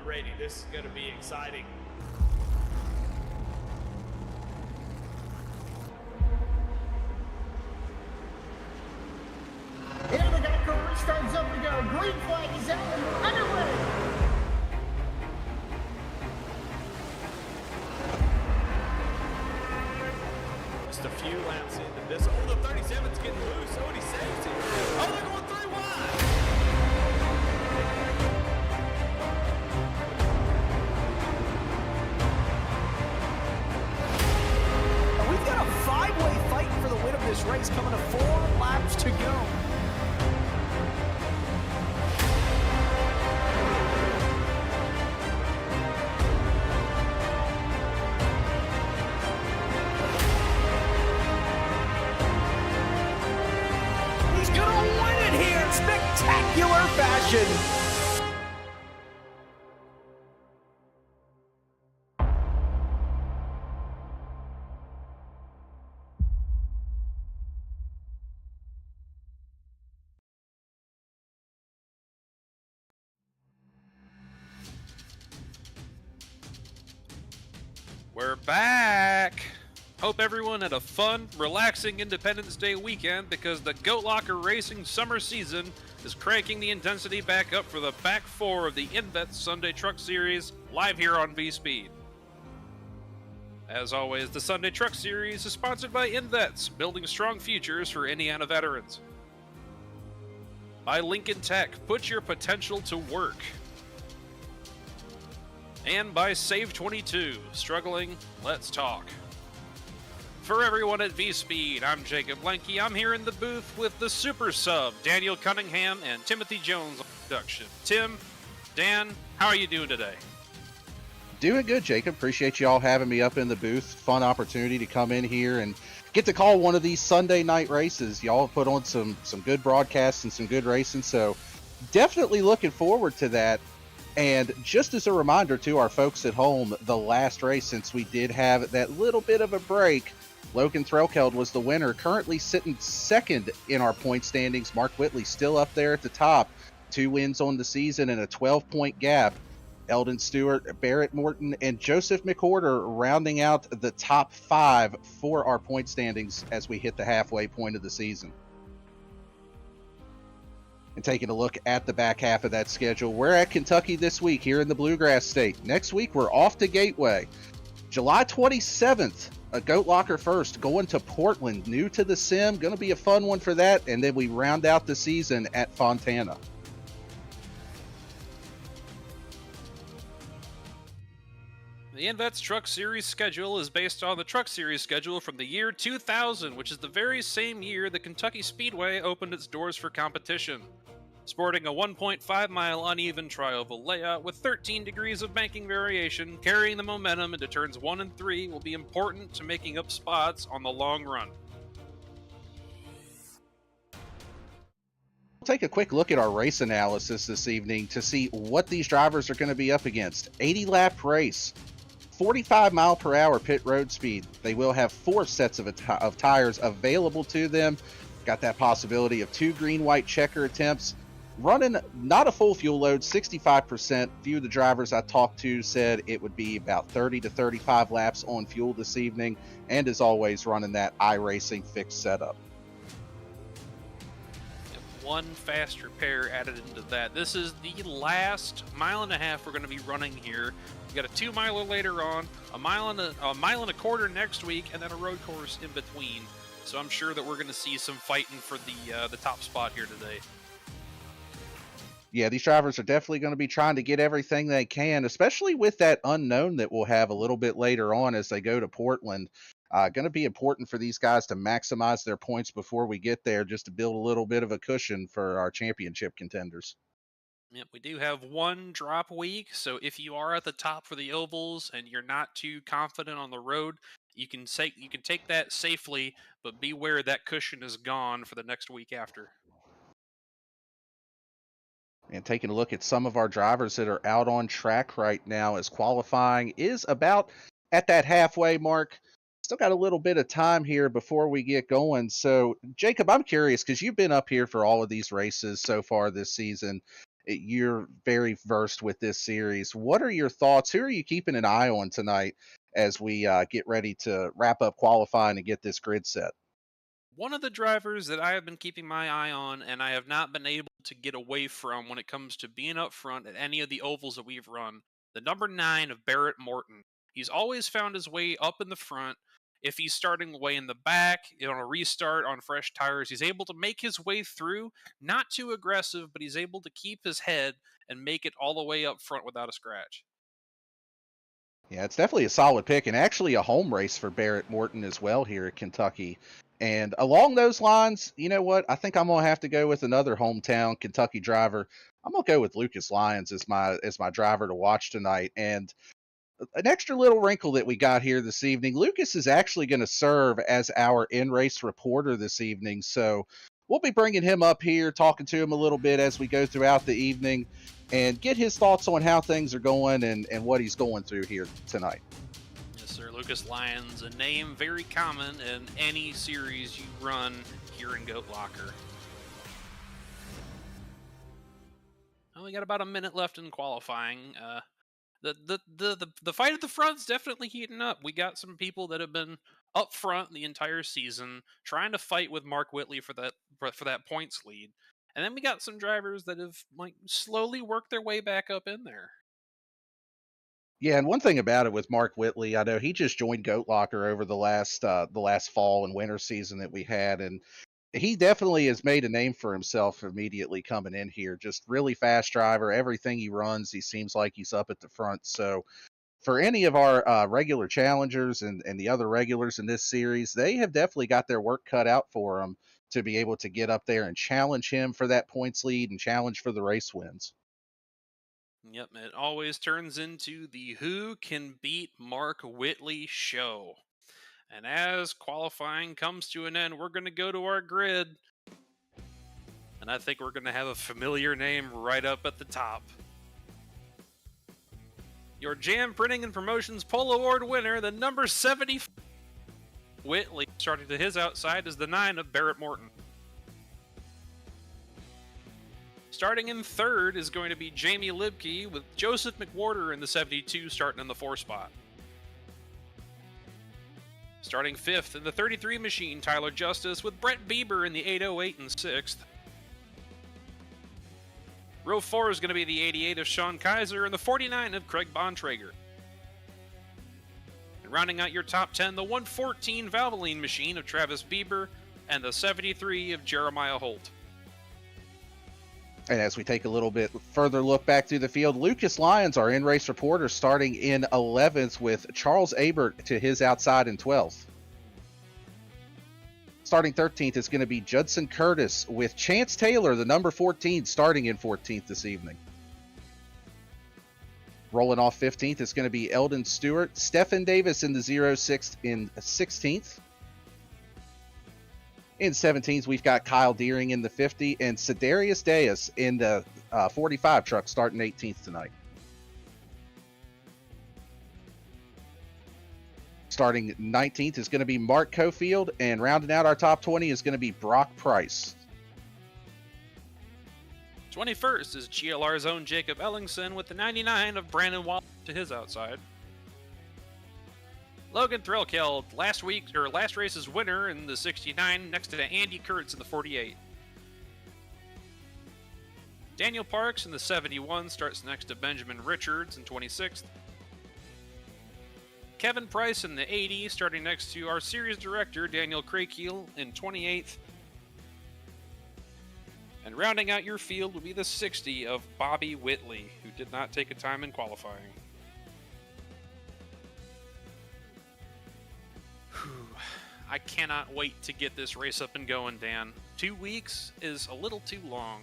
ready. This is going to be exciting. And the guy restarts up to go. Green flag is out and we're underway. Just a few laps into this. Oh, the 37's getting loose. Oh, and he saves it. Oh, they're going 3 wide. We've got a 5-way fight for the win of this race coming to 4 laps to go. He's gonna win it here in spectacular fashion. We're back! Hope everyone had a fun, relaxing Independence Day weekend because the Goat Locker Racing summer season is cranking the intensity back up for the back 4 of the Invets Sunday Truck Series live here on V-Speed. As always, the Sunday Truck Series is sponsored by Invets, building strong futures for Indiana veterans. By Lincoln Tech, put your potential to work. And by Save 22, struggling, let's talk. For everyone at V-Speed, I'm Jacob Lenke. I'm here in the booth with the super sub, Daniel Cunningham and Timothy Jones on production. Tim, Dan, how are you doing today? Doing good, Jacob. Appreciate you all having me up in the booth. Fun opportunity to come in here and get to call one of these Sunday night races. Y'all have put on some good broadcasts and some good racing, so definitely looking forward to that. And just as a reminder to our folks at home, the last race, since we did have that little bit of a break, Logan Threlkeld was the winner, currently sitting second in our point standings. Mark Whitley still up there at the top, 2 wins on the season and a 12-point gap. Eldon Stewart, Barrett Morton, and Joseph McWhorter rounding out the top 5 for our point standings as we hit the halfway point of the season. And taking a look at the back half of that schedule, we're at Kentucky this week here in the Bluegrass State. Next week, we're off to Gateway. July 27th, a Goat Locker first, going to Portland, new to the sim. Going to be a fun one for that. And then we round out the season at Fontana. The Invets Truck Series schedule is based on the Truck Series schedule from the year 2000, which is the very same year the Kentucky Speedway opened its doors for competition. Sporting a 1.5-mile uneven tri-oval layout with 13 degrees of banking variation, carrying the momentum into turns 1 and 3 will be important to making up spots on the long run. We'll take a quick look at our race analysis this evening to see what these drivers are going to be up against. 80-lap race. 45 mile per hour pit road speed. They will have 4 sets of tires available to them. Got that possibility of 2 green-white checker attempts. Running not a full fuel load, 65%. Few of the drivers I talked to said it would be about 30 to 35 laps on fuel this evening. And as always, running that iRacing fixed setup. One fast repair added into that. This is the last mile and a half we're going to be running here. We got a 2-miler later on, a mile and a quarter next week, and then a road course in between. So I'm sure that we're going to see some fighting for the top spot here today. Yeah, these drivers are definitely going to be trying to get everything they can, especially with that unknown that we'll have a little bit later on as they go to Portland. Going to be important for these guys to maximize their points before we get there, just to build a little bit of a cushion for our championship contenders. Yep, we do have 1 drop week, so if you are at the top for the ovals and you're not too confident on the road, you can take that safely, but beware that cushion is gone for the next week after. And taking a look at some of our drivers that are out on track right now, as qualifying is about at that halfway mark. Still got a little bit of time here before we get going. So, Jacob, I'm curious, because you've been up here for all of these races so far this season. you're very versed with this series. What are your thoughts? Who are you keeping an eye on tonight as we get ready to wrap up qualifying and get this grid set? One of the drivers that I have been keeping my eye on and I have not been able to get away from when it comes to being up front at any of the ovals that we've run, the number 9 of Barrett Morton. He's always found his way up in the front. If he's starting way in the back, on a restart on fresh tires, he's able to make his way through, not too aggressive, but he's able to keep his head and make it all the way up front without a scratch. Yeah, it's definitely a solid pick and actually a home race for Barrett Morton as well here at Kentucky. And along those lines, you know what? I think I'm gonna have to go with another hometown Kentucky driver. I'm gonna go with Lucas Lyons as my driver to watch tonight. And an extra little wrinkle that we got here this evening. Lucas is actually going to serve as our in race reporter this evening. So we'll be bringing him up here, talking to him a little bit as we go throughout the evening and get his thoughts on how things are going and what he's going through here tonight. Yes, sir. Lucas Lyons, a name very common in any series you run here in Goat Locker. Only got about a minute left in qualifying. The fight at the front's definitely heating up. We got some people that have been up front the entire season trying to fight with Mark Whitley for that points lead. And then we got some drivers that have slowly worked their way back up in there. Yeah, and one thing about it with Mark Whitley, I know he just joined Goat Locker over the last fall and winter season that we had, and he definitely has made a name for himself immediately coming in here. Just really fast driver. Everything he runs, he seems like he's up at the front. So for any of our regular challengers and the other regulars in this series, they have definitely got their work cut out for them to be able to get up there and challenge him for that points lead and challenge for the race wins. Yep, it always turns into the Who Can Beat Mark Whitley show. And as qualifying comes to an end, we're going to go to our grid. And I think we're going to have a familiar name right up at the top. Your Jam Printing and Promotions Pole Award winner, the number 70 Whitley, starting to his outside, is the 9 of Barrett Morton. Starting in third is going to be Jamie Libke, with Joseph McWhorter in the 72 starting in the 4 spot. Starting fifth in the 33 machine, Tyler Justice, with Brett Bieber in the 808 in 6th. Row 4 is going to be the 88 of Sean Kaiser and the 49 of Craig Bontrager. And rounding out your top 10, the 114 Valvoline machine of Travis Bieber and the 73 of Jeremiah Holt. And as we take a little bit further look back through the field, Lucas Lyons, our in-race reporter, starting in 11th with Charles Abert to his outside in 12th. Starting 13th is going to be Judson Curtis with Chance Taylor, the number 14, starting in 14th this evening. Rolling off 15th is going to be Eldon Stewart, Stephen Davis in the 06 in 16th. In 17th, we've got Kyle Deering in the 50 and Cedarius Deas in the 45 truck starting 18th tonight. Starting 19th is going to be Mark Cofield, and rounding out our top 20 is going to be Brock Price. 21st is GLR's own Jacob Ellingson with the 99 of Brandon Wallace to his outside. Logan Threlkeld, last race's winner in the 69, next to Andy Kurtz in the 48. Daniel Parks in the 71 starts next to Benjamin Richards in 26th. Kevin Price in the 80, starting next to our series director, Daniel Crakeel, in 28th. And rounding out your field will be the 60 of Bobby Whitley, who did not take a time in qualifying. I cannot wait to get this race up and going, Dan. 2 weeks is a little too long.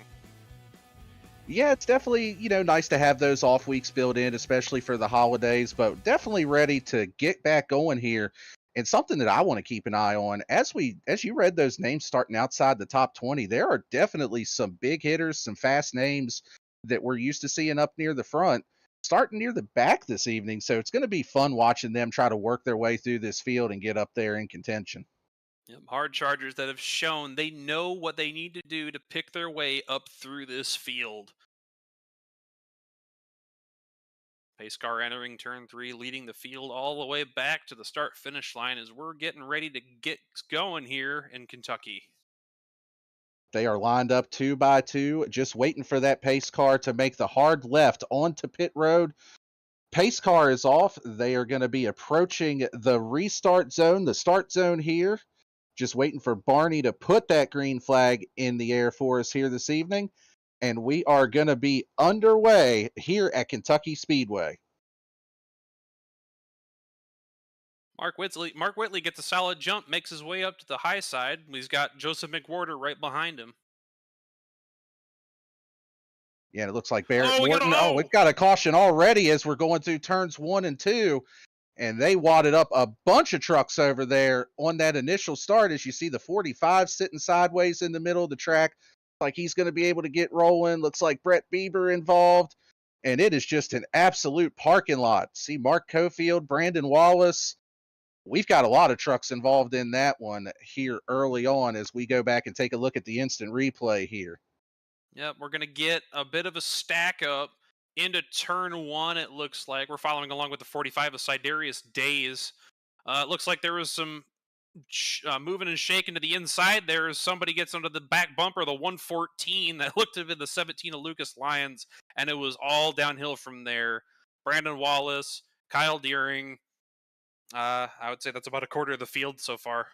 Yeah, it's definitely, nice to have those off weeks built in, especially for the holidays, but definitely ready to get back going here. And something that I want to keep an eye on, as you read those names starting outside the top 20, there are definitely some big hitters, some fast names that we're used to seeing up near the front, starting near the back this evening. So it's going to be fun watching them try to work their way through this field and get up there in contention. Yep, hard chargers that have shown they know what they need to do to pick their way up through this field. Pace car entering turn 3, leading the field all the way back to the start-finish line as we're getting ready to get going here in Kentucky. They are lined up 2 by 2, just waiting for that pace car to make the hard left onto pit road. Pace car is off. They are going to be approaching the restart zone, the start zone here. Just waiting for Barney to put that green flag in the air for us here this evening. And we are going to be underway here at Kentucky Speedway. Mark Whitley gets a solid jump, makes his way up to the high side. He's got Joseph McWhorter right behind him. Yeah, and it looks like Barrett Oh, Morton. Oh, we've got a caution already as we're going through turns 1 and 2. And they wadded up a bunch of trucks over there on that initial start. As you see the 45 sitting sideways in the middle of the track, like he's going to be able to get rolling. Looks like Brett Bieber involved. And it is just an absolute parking lot. See Mark Cofield, Brandon Wallace. We've got a lot of trucks involved in that one here early on as we go back and take a look at the instant replay here. Yep, we're going to get a bit of a stack up into turn 1, it looks like. We're following along with the 45 of Sidarius Days. It looks like there was some moving and shaking to the inside there as somebody gets under the back bumper, the 114 that looked to have been the 17 of Lucas Lyons, and it was all downhill from there. Brandon Wallace, Kyle Deering. I would say that's about a quarter of the field so far.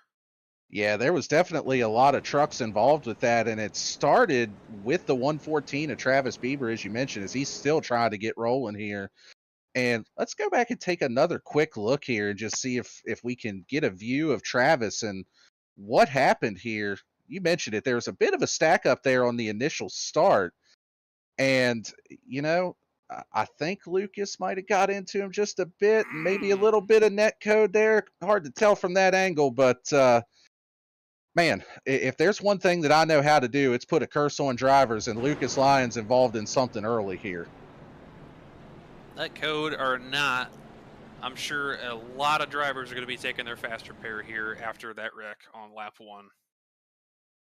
Yeah, there was definitely a lot of trucks involved with that, and it started with the 114 of Travis Bieber, as you mentioned, as he's still trying to get rolling here. And let's go back and take another quick look here and just see if we can get a view of Travis and what happened here. You mentioned it. There was a bit of a stack up there on the initial start. And, you know, I think Lucas might have got into him just a bit, maybe a little bit of net code there. Hard to tell from that angle, but man, if there's one thing that I know how to do, it's put a curse on drivers, and Lucas Lyons involved in something early here. That code or not, I'm sure a lot of drivers are going to be taking their fast repair here after that wreck on lap 1.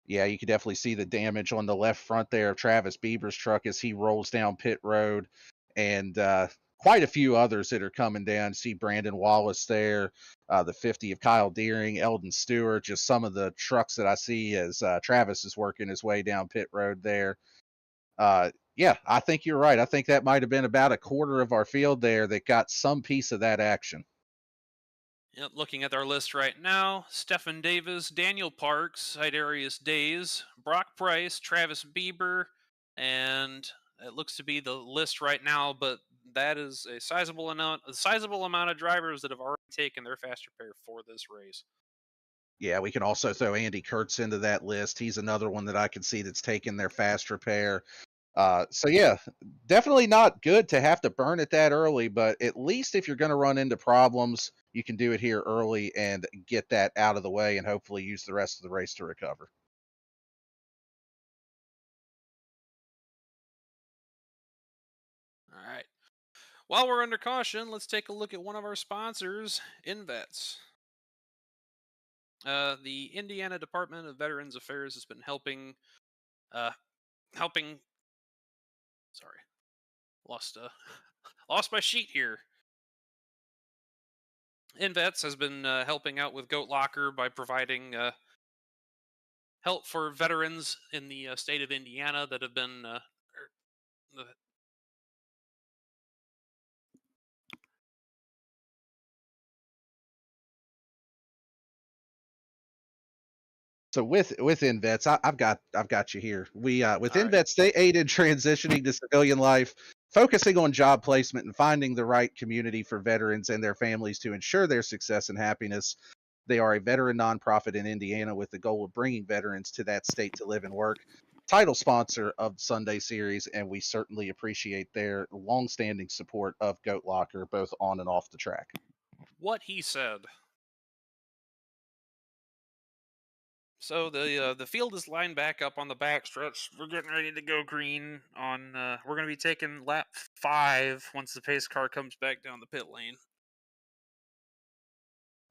Yeah, you can definitely see the damage on the left front there of Travis Bieber's truck as he rolls down pit road, and quite a few others that are coming down. See Brandon Wallace there, the 50 of Kyle Deering, Eldon Stewart, just some of the trucks that I see as Travis is working his way down pit road there. Yeah, I think you're right. I think that might have been about a quarter of our field there that got some piece of that action. Yep, looking at our list right now, Stephen Davis, Daniel Parks, Sidarius Days, Brock Price, Travis Bieber, and it looks to be the list right now, but that is a sizable amount of drivers that have already taken their fast repair for this race. Yeah, we can also throw Andy Kurtz into that list. He's another one that I can see that's taken their fast repair. So yeah, definitely not good to have to burn it that early, but at least if you're going to run into problems, you can do it here early and get that out of the way and hopefully use the rest of the race to recover. All right. While we're under caution, let's take a look at one of our sponsors, Invets. The Indiana Department of Veterans Affairs has been helping. Sorry, lost my sheet here. Invets has been helping out with Goat Locker by providing help for veterans in the state of Indiana that have been So with Invets, I've got you here. We with All right. Invets, they aid in transitioning to civilian life, focusing on job placement and finding the right community for veterans and their families to ensure their success and happiness. They are a veteran nonprofit in Indiana with the goal of bringing veterans to that state to live and work. Title sponsor of the Sunday series, and we certainly appreciate their longstanding support of Goat Locker, both on and off the track. What he said. So the field is lined back up on the backstretch. We're getting ready to go green on. We're going to be taking lap 5 once the pace car comes back down the pit lane.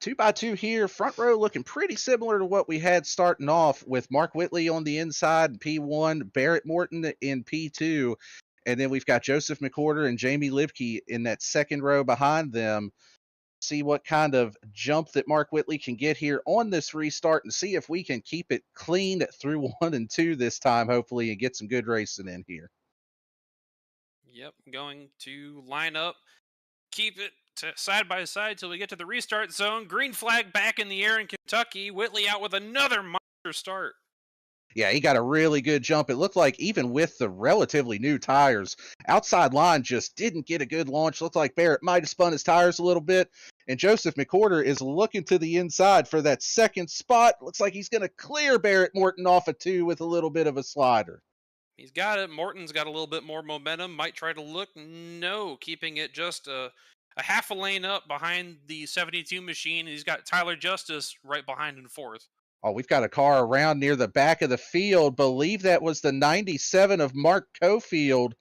2 by 2 here, front row looking pretty similar to what we had starting off with Mark Whitley on the inside, P1, Barrett Morton in P2, And then we've got Joseph McWhorter and Jamie Libke in that second row behind them. See what kind of jump that Mark Whitley can get here on this restart and see if we can keep it clean through 1 and 2 this time, hopefully, and get some good racing in here. Yep, going to line up, keep it side by side till we get to the restart zone. Green flag back in the air in Kentucky. Whitley out with another monster start. Yeah, he got a really good jump. It looked like even with the relatively new tires, outside line just didn't get a good launch. Looked like Barrett might have spun his tires a little bit. And Joseph McWhorter is looking to the inside for that second spot. Looks like he's going to clear Barrett Morton off of 2 with a little bit of a slider. He's got it. Morton's got a little bit more momentum. Might try to look. No, keeping it just a half a lane up behind the 72 machine. He's got Tyler Justice right behind in 4th. Oh, we've got a car around near the back of the field. Believe that was the 97 of Mark Cofield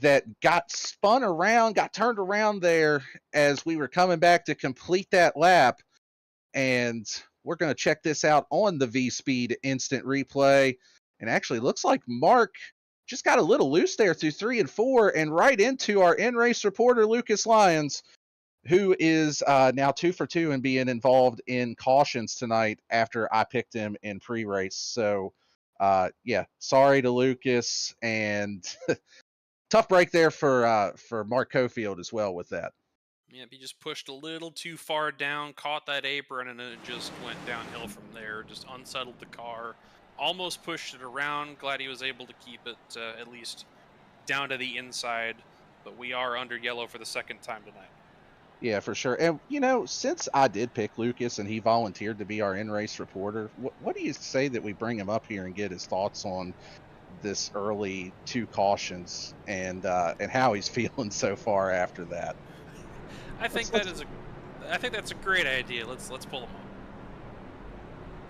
that got spun around, got turned around there as we were coming back to complete that lap. And we're going to check this out on the V-Speed instant replay. And actually looks like Mark just got a little loose there through 3 and 4 and right into our in-race reporter, Lucas Lyons, who is now 2 for 2 and being involved in cautions tonight after I picked him in pre-race. So, yeah, sorry to Lucas, and tough break there for Mark Cofield as well with that. Yep, he just pushed a little too far down, caught that apron, and then it just went downhill from there. Just unsettled the car, almost pushed it around. Glad he was able to keep it at least down to the inside, but we are under yellow for the second time tonight. Yeah, for sure. And, you know, since I did pick Lucas and he volunteered to be our in-race reporter, what do you say that we bring him up here and get his thoughts on this early 2 cautions and how he's feeling so far after that? I think that's a great idea. Let's pull him up.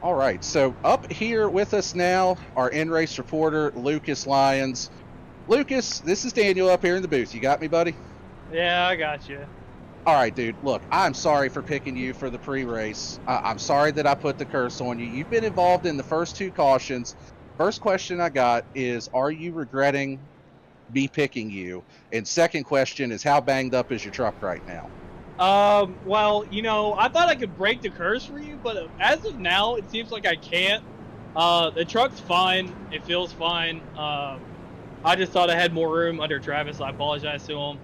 All right, so up here with us now, our in-race reporter, Lucas Lyons. Lucas, this is Daniel up here in the booth. You got me, buddy? Yeah, I got you. All right, dude, look, I'm sorry for picking you for the pre-race. I'm sorry that I put the curse on you. You've been involved in the first 2 cautions. First question I got is, are you regretting me picking you? And second question is, how banged up is your truck right now? Well, you know, I thought I could break the curse for you, but as of now, it seems like I can't. The truck's fine. It feels fine. I just thought I had more room under Travis. I apologize to him.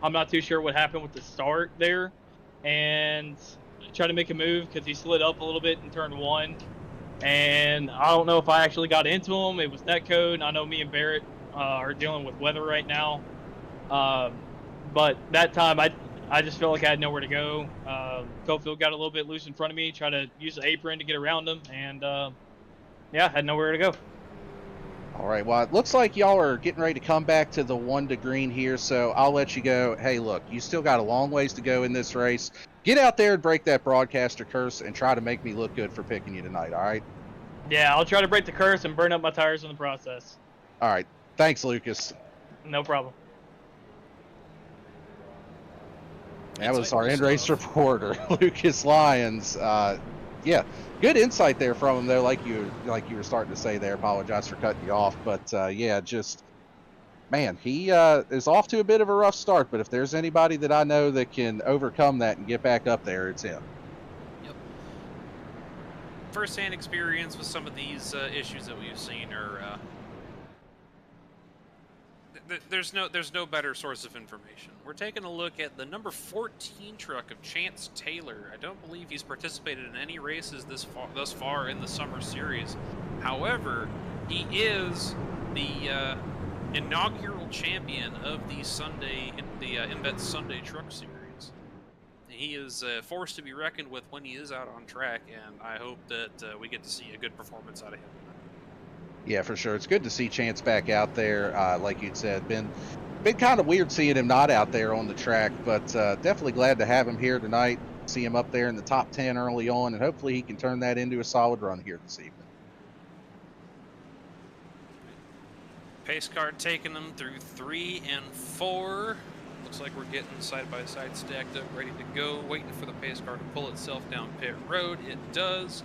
I'm not too sure what happened with the start there, and I tried to make a move because he slid up a little bit in turn 1, and I don't know if I actually got into him. It was netcode. I know me and Barrett are dealing with weather right now, but that time I just felt like I had nowhere to go. Cofield got a little bit loose in front of me, tried to use the apron to get around him, and yeah, had nowhere to go. All right, well, it looks like y'all are getting ready to come back to the 1 to green here, so I'll let you go. Hey, look, you still got a long ways to go in this race. Get out there and break that broadcaster curse and try to make me look good for picking you tonight, all right? Yeah, I'll try to break the curse and burn up my tires in the process. All right, thanks, Lucas. No problem. That was our in-race reporter, Lucas Lyons. Yeah, good insight there from him, though, like you were starting to say there. Apologize for cutting you off, but yeah, just, man, he is off to a bit of a rough start, but if there's anybody that I know that can overcome that and get back up there, it's him. Yep. First-hand experience with some of these issues that we've seen are there's no better source of information. We're taking a look at the number 14 truck of Chance Taylor. I don't believe he's participated in any races thus far in the summer series. However, he is the inaugural champion of the Invets Sunday Truck Series. He is a force to be reckoned with when he is out on track, and I hope that we get to see a good performance out of him. Yeah, for sure. It's good to see Chance back out there. Like you'd said, been kind of weird seeing him not out there on the track, but definitely glad to have him here tonight. See him up there in the top 10 early on, and hopefully he can turn that into a solid run here this evening. Pace car taking them through 3 and 4. Looks like we're getting side-by-side stacked up, ready to go, waiting for the pace car to pull itself down pit road. It does.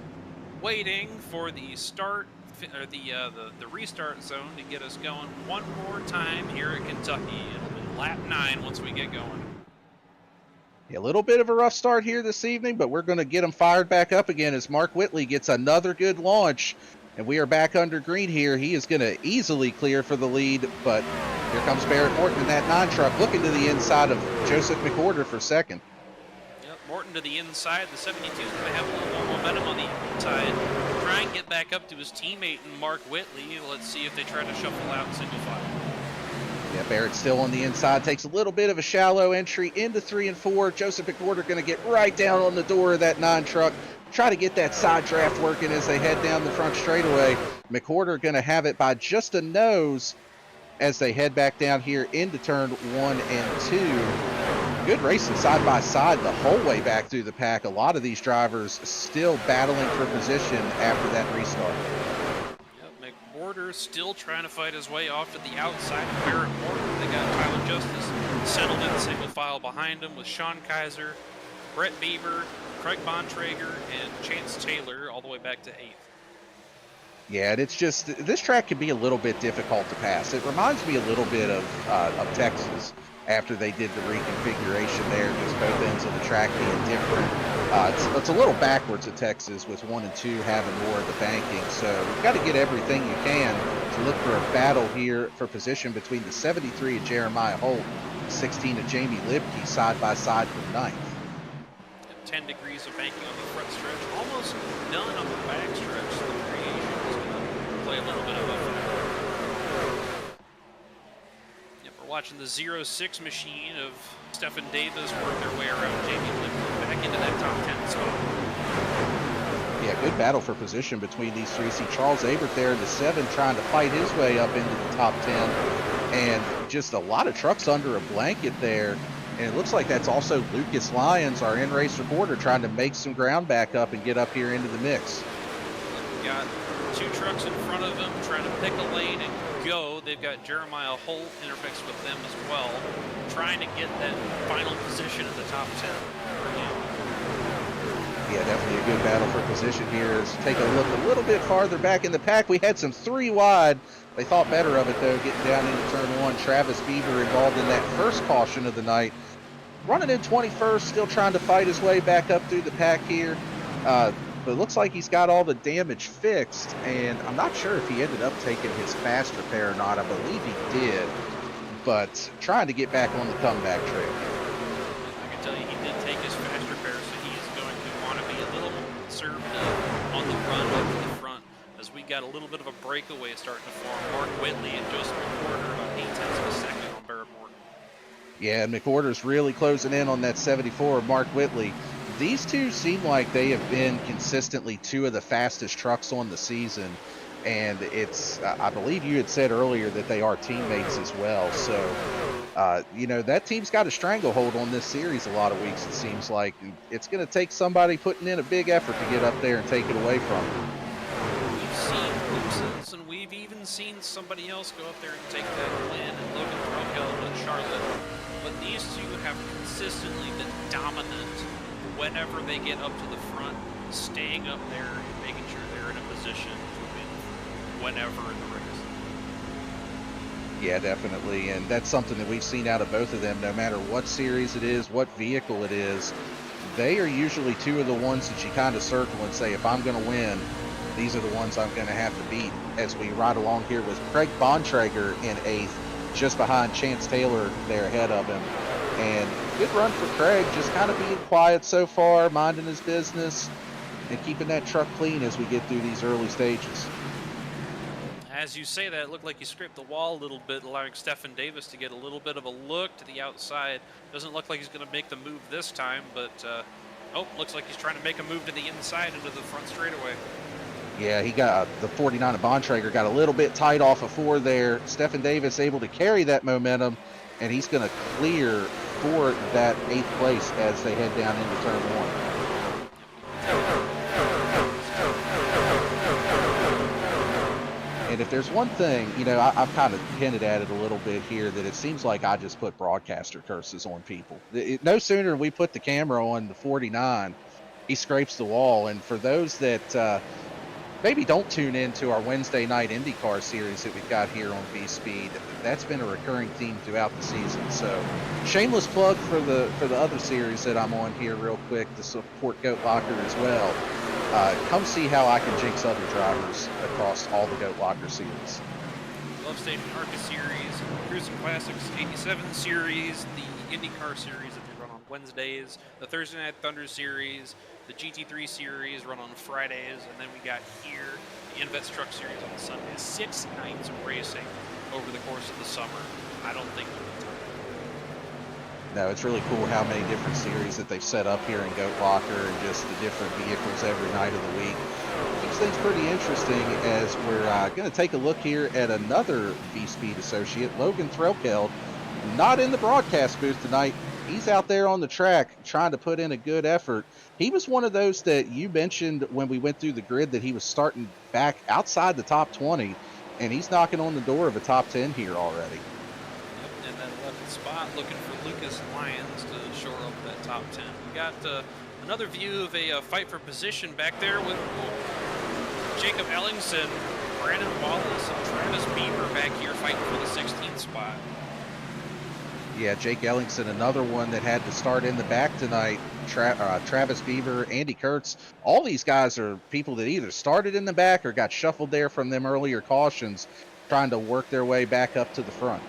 Waiting for the start the restart zone to get us going one more time here at Kentucky. It'll be lap 9 once we get going. A little bit of a rough start here this evening, but we're going to get them fired back up again as Mark Whitley gets another good launch. And we are back under green here. He is going to easily clear for the lead, but here comes Barrett Morton in that 9 truck looking to the inside of Joseph McWhorter for second. Yep, Morton to the inside. The 72 is going to have a little more momentum on the inside. Try and get back up to his teammate and Mark Whitley. Let's see if they try to shuffle out in single file. Yeah, Barrett still on the inside, takes a little bit of a shallow entry into 3 and 4. Joseph McWhorter going to get right down on the door of that 9 truck. Try to get that side draft working as they head down the front straightaway. McWhorter going to have it by just a nose as they head back down here into turn 1 and 2. Good racing side by side the whole way back through the pack. A lot of these drivers still battling for position after that restart. Yep, McWhorter still trying to fight his way off to the outside of Barrett Morton. They got Tyler Justice settled in single file behind him with Sean Kaiser, Brett Bieber, Craig Bontrager, and Chance Taylor all the way back to 8th. Yeah, and it's just, this track can be a little bit difficult to pass. It reminds me a little bit of Texas after they did the reconfiguration there, just both ends of the track being different. It's a little backwards at Texas with 1 and 2 having more of the banking, so you've got to get everything you can to look for a battle here for position between the 73 of Jeremiah Holt, 16 of Jamie Libke side by side for 9th. 10 degrees of banking on the front stretch, almost none on the back stretch, so the creation is going to play a little bit of a factor. Yep, we're watching the 0-6 machine of Stephen Davis work their way around Jamie Lipton back into that top 10 spot. Yeah, good battle for position between these three. See Charles Abert there in the 7 trying to fight his way up into the top 10, and just a lot of trucks under a blanket there. And it looks like that's also Lucas Lyons, our in-race reporter, trying to make some ground back up and get up here into the mix. We've got 2 trucks in front of him trying to pick a lane and go. They've got Jeremiah Holt intermixed with them as well, trying to get that final position in the top 10. Yeah, definitely a good battle for position here. Let's take a look a little bit farther back in the pack. We had some 3 wide. They thought better of it, though, getting down into turn 1. Travis Bieber involved in that first caution of the night. Running in 21st, still trying to fight his way back up through the pack here. But it looks like he's got all the damage fixed, and I'm not sure if he ended up taking his fast repair or not. I believe he did, but trying to get back on the comeback trail. I can tell you he did take his fast repair, so he is going to want to be a little more conservative on the run up to the front, as we got a little bit of a breakaway starting to form. Mark Whitley and Joseph McWhorter about 0.8 of a second on Barrett Morton. Yeah, McWhorter's really closing in on that 74 of Mark Whitley. These two seem like they have been consistently 2 of the fastest trucks on the season, and it's, I believe you had said earlier that they are teammates as well. So, you know, that team's got a stranglehold on this series a lot of weeks, it seems like. It's going to take somebody putting in a big effort to get up there and take it away from them. We've seen Hoopsons, and we've even seen somebody else go up there and take that win, and Logan Throhill and Charlotte. But these 2 have consistently been dominant whenever they get up to the front, staying up there and making sure they're in a position to win whenever in the race. Yeah, definitely, and that's something that we've seen out of both of them, no matter what series it is, what vehicle it is. They are usually 2 of the ones that you kind of circle and say, if I'm going to win, these are the ones I'm going to have to beat. As we ride along here with Craig Bontrager in 8th, just behind Chance Taylor there ahead of him. And good run for Craig, just kind of being quiet so far, minding his business, and keeping that truck clean as we get through these early stages. As you say that, it looked like he scraped the wall a little bit, allowing Stephen Davis to get a little bit of a look to the outside. Doesn't look like he's going to make the move this time, but looks like he's trying to make a move to the inside into the front straightaway. Yeah, he got the 49 of Bontrager got a little bit tight off of 4 there. Stephen Davis able to carry that momentum, and he's going to clear for that 8th place as they head down into turn 1. And if there's one thing, you know, I've kind of hinted at it a little bit here, that it seems like I just put broadcaster curses on people. No sooner than we put the camera on the 49, he scrapes the wall. And for those that maybe don't tune in to our Wednesday night IndyCar series that we've got here on V Speed. That's been a recurring theme throughout the season. So, shameless plug for the other series that I'm on here, real quick, to support Goat Locker as well. Come see how I can jinx other drivers across all the Goat Locker series. Love Station ARCA series, Cruising Classics 87 series, the IndyCar series that they run on Wednesdays, the Thursday Night Thunder series, the GT3 series run on Fridays, and then we got here the Invets Truck series on Sundays. 6 nights of racing over the course of the summer. I don't think we can tell. No, it's really cool how many different series that they've set up here in Goat Locker and just the different vehicles every night of the week. Keeps things pretty interesting as we're going to take a look here at another V-Speed associate, Logan Threlkeld, not in the broadcast booth tonight. He's out there on the track trying to put in a good effort. He was one of those that you mentioned when we went through the grid that he was starting back outside the top 20, and he's knocking on the door of a top 10 here already. Yep, and that 11th spot looking for Lucas Lyons to shore up that top 10. We got another view of a fight for position back there with Jacob Ellingson, Brandon Wallace, and Travis Bieber back here fighting for the 16th spot. Yeah, Jake Ellingson, another one that had to start in the back tonight. Travis Bieber, Andy Kurtz, all these guys are people that either started in the back or got shuffled there from them earlier cautions, trying to work their way back up to the front.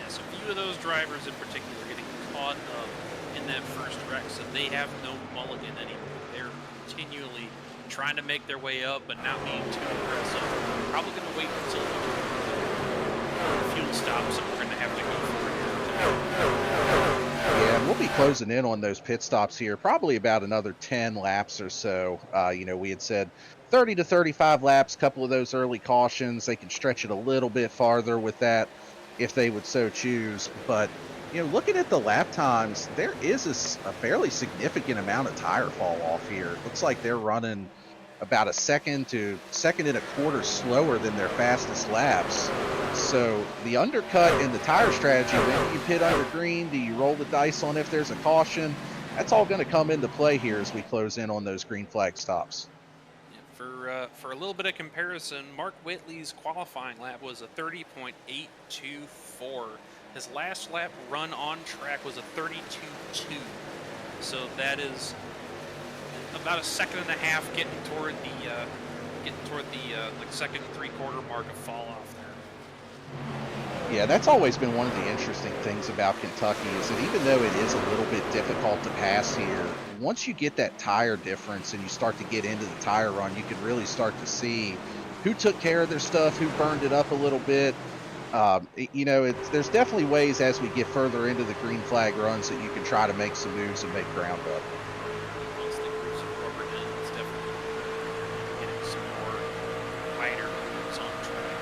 Yes, a few of those drivers in particular getting caught up in that first wreck, so they have no mulligan anymore. They're continually trying to make their way up, but not being too aggressive. Probably going to wait until the fuel stops, and we're going to have to go for it. Yeah, and we'll be closing in on those pit stops here, probably about another 10 laps or so. We had said 30 to 35 laps, a couple of those early cautions. They can stretch it a little bit farther with that if they would so choose. But, looking at the lap times, there is a fairly significant amount of tire fall off here. Looks like they're running about a second to second and a quarter slower than their fastest laps. So the undercut and the tire strategy, when do you pit under green? Do you roll the dice on if there's a caution? That's all going to come into play here as we close in on those green flag stops. Yeah, for a little bit of comparison, Mark Whitley's qualifying lap was a 30.824. His last lap run on track was a 32.2. So that is about a second and a half getting toward the second three-quarter mark of fall off there. Yeah, that's always been one of the interesting things about Kentucky is that even though it is a little bit difficult to pass here, once you get that tire difference and you start to get into the tire run, you can really start to see who took care of their stuff, who burned it up a little bit. There's definitely ways as we get further into the green flag runs that you can try to make some moves and make ground up. Once they grew some rubber in, it's definitely getting some more wider moves on track.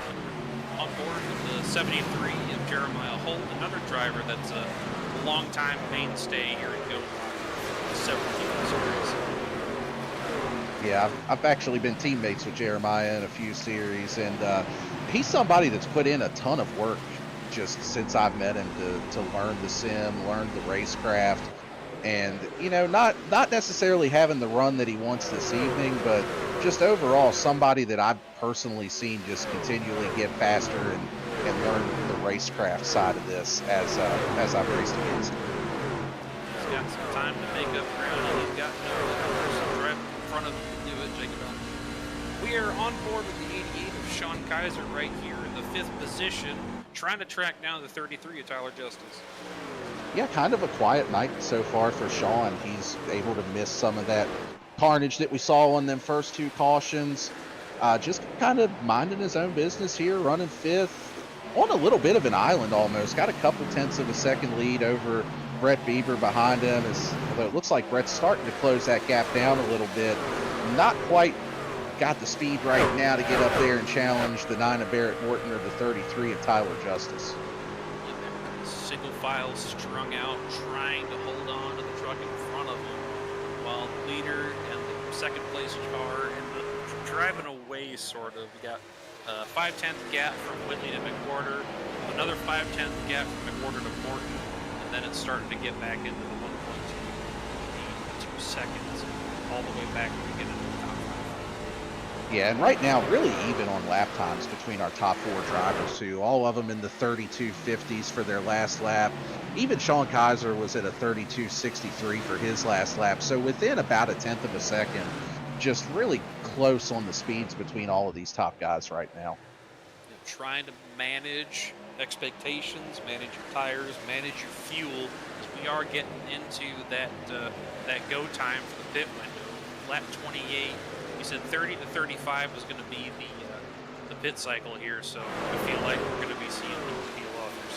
On board with the 73 of Jeremiah Holt, another driver that's a longtime mainstay here in Goat Locker, several series. Yeah, I've actually been teammates with Jeremiah in a few series, and he's somebody that's put in a ton of work just since I've met him to learn the sim, learn the racecraft, and not necessarily having the run that he wants this evening, but just overall somebody that I've personally seen just continually get faster and learn the racecraft side of this as I've raced against him. He's got some time to make up ground, and he's got no other person right in front of him to do it, Jacob Elm. We are on board with the 88 of Sean Kaiser right here in the 5th position, trying to track down the 33 of Tyler Justice. Yeah, kind of a quiet night so far for Sean. He's able to miss some of that carnage that we saw on them first two cautions. Just kind of minding his own business here, running 5th. On a little bit of an island almost. Got a couple tenths of a second lead over Brett Bieber behind him. Although it looks like Brett's starting to close that gap down a little bit. Not quite got the speed right now to get up there and challenge the 9 of Barrett Morton or the 33 of Tyler Justice. Single file strung out, trying to hold on to the truck in front of him, while the leader and the second place car and the driving away sort of. We got a 5/10 gap from Whitley to McWhorter, another 5/10 gap from McWhorter to Morton, and then it's starting to get back into the 1.2 seconds, all the way back to get into the top 5. Yeah, and right now, really even on lap times between our top 4 drivers, too. All of them in the 32:50s for their last lap. Even Sean Kaiser was at a 32:63 for his last lap. So within about a tenth of a second, just really close on the speeds between all of these top guys right now. You know, trying to manage expectations, manage your tires, manage your fuel, as we are getting into that go time for the pit window. Lap 28. You said 30 to 35 was going to be the pit cycle here, so I feel like we're going to be seeing people peel off here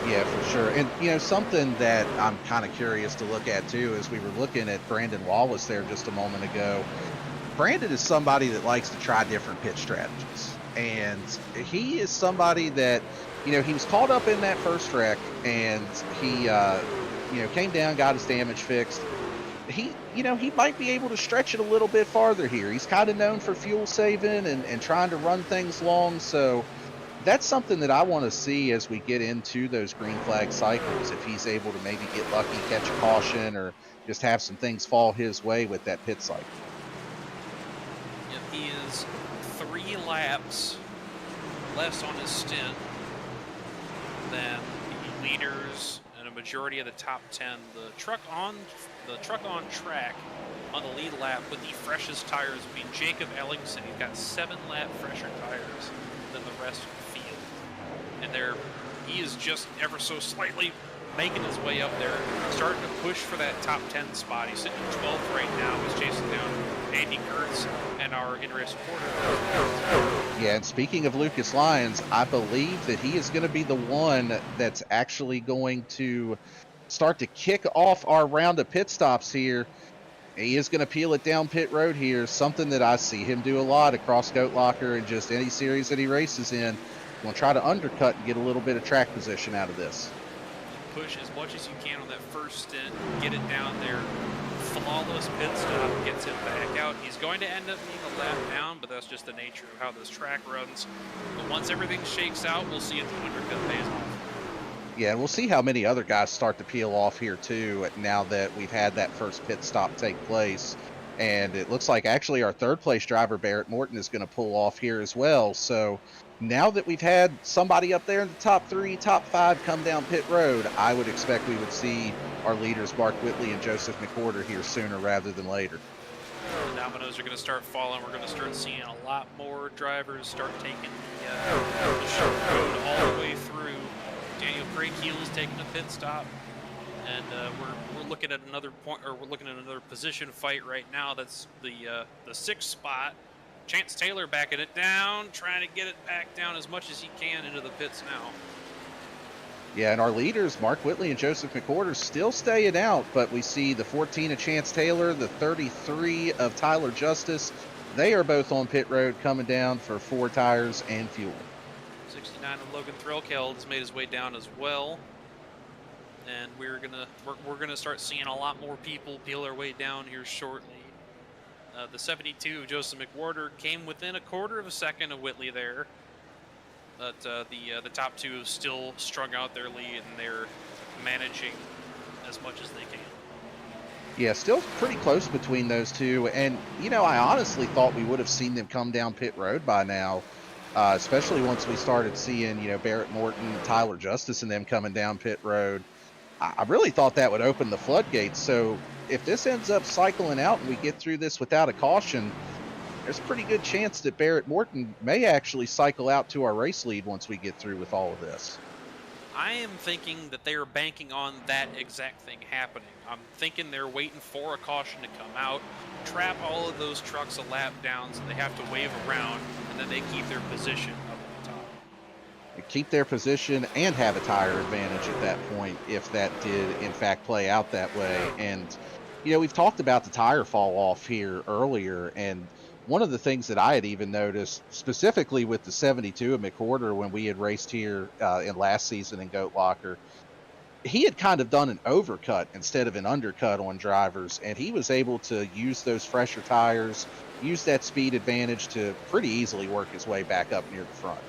soon. Yeah, for sure. And, something that I'm kind of curious to look at, too, is we were looking at Brandon Wallace there just a moment ago. Brandon is somebody that likes to try different pit strategies. And he is somebody that, he was caught up in that first wreck, and he, came down, got his damage fixed. He might be able to stretch it a little bit farther here. He's kind of known for fuel saving and trying to run things long. So that's something that I want to see as we get into those green flag cycles. If he's able to maybe get lucky, catch a caution, or just have some things fall his way with that pit cycle. Yep, he is 3 laps less on his stint than the leaders and a majority of the top 10. The truck on track on the lead lap with the freshest tires being Jacob Ellingson. He's got 7 lap fresher tires than the rest of the field, and he is just ever so slightly making his way up there, starting to push for that top 10 spot. He's sitting in 12th right now. He's chasing down Andy Kurtz and our in-race quarter. Yeah, and speaking of Lucas Lyons, I believe that he is going to be the one that's actually going to start to kick off our round of pit stops here. He is going to peel it down pit road here, something that I see him do a lot across Goat Locker and just any series that he races in. Going to try to undercut and get a little bit of track position out of this. Push as much as you can on that first stint, get it down there. Flawless pit stop, gets it back out. He's going to end up being a lap down, but that's just the nature of how this track runs. But once everything shakes out, we'll see if the undercut pays off. Yeah, and we'll see how many other guys start to peel off here too now that we've had that first pit stop take place. And it looks like actually our 3rd place driver, Barrett Morton, is going to pull off here as well. So now that we've had somebody up there in the top 3, top 5 come down pit road, I would expect we would see our leaders, Mark Whitley and Joseph McWhorter, here sooner rather than later. The dominoes are going to start falling. We're going to start seeing a lot more drivers start taking the short road all the way through. Daniel Craig Heel is taking a pit stop, and we're looking at another point, or we're looking at another position fight right now. That's the 6th spot. Chance Taylor backing it down, trying to get it back down as much as he can into the pits now. Yeah, and our leaders, Mark Whitley and Joseph McWhorter, still staying out, but we see the 14 of Chance Taylor, the 33 of Tyler Justice. They are both on pit road coming down for 4 tires and fuel. 69 of Logan Threlkeld has made his way down as well. And we're gonna start seeing a lot more people peel their way down here shortly. The 72 of Joseph McWhorter came within a quarter of a second of Whitley there. But the top 2 have still strung out their lead, and they're managing as much as they can. Yeah, still pretty close between those two. And, I honestly thought we would have seen them come down pit road by now, especially once we started seeing, Barrett Morton, Tyler Justice, and them coming down pit road. I really thought that would open the floodgates. So if this ends up cycling out and we get through this without a caution, there's a pretty good chance that Barrett Morton may actually cycle out to our race lead once we get through with all of this. I am thinking that they are banking on that exact thing happening. I'm thinking they're waiting for a caution to come out, trap all of those trucks a lap down so they have to wave around, and then they keep their position up at the top. They keep their position and have a tire advantage at that point if that did in fact play out that way. And, we've talked about the tire fall off here earlier, and one of the things that I had even noticed, specifically with the 72 of McWhorter when we had raced here in last season in Goat Locker, he had kind of done an overcut instead of an undercut on drivers, and he was able to use those fresher tires, use that speed advantage to pretty easily work his way back up near the front.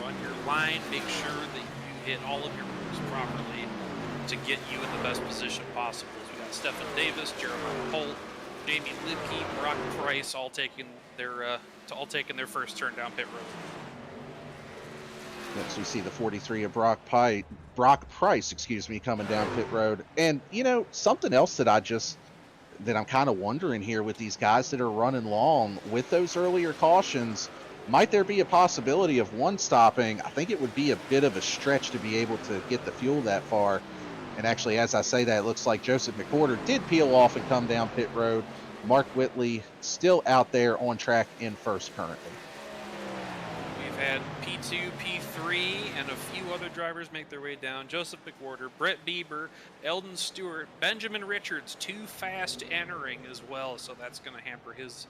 Run your line, make sure that you hit all of your moves properly to get you in the best position possible. So we got Stephen Davis, Jeremiah Holt, Jamie Lipke, Brock Price, all taking their first turn down pit road. Next, we see the 43 of Brock Price, excuse me, coming down pit road. And something else that I'm kind of wondering here with these guys that are running long with those earlier cautions, might there be a possibility of one stopping? I think it would be a bit of a stretch to be able to get the fuel that far. And actually, as I say that, it looks like Joseph McWhorter did peel off and come down pit road. Mark Whitley still out there on track in first currently. We've had P2, P3, and a few other drivers make their way down. Joseph McWhorter, Brett Bieber, Eldon Stewart, Benjamin Richards, too fast entering as well, so that's going to hamper his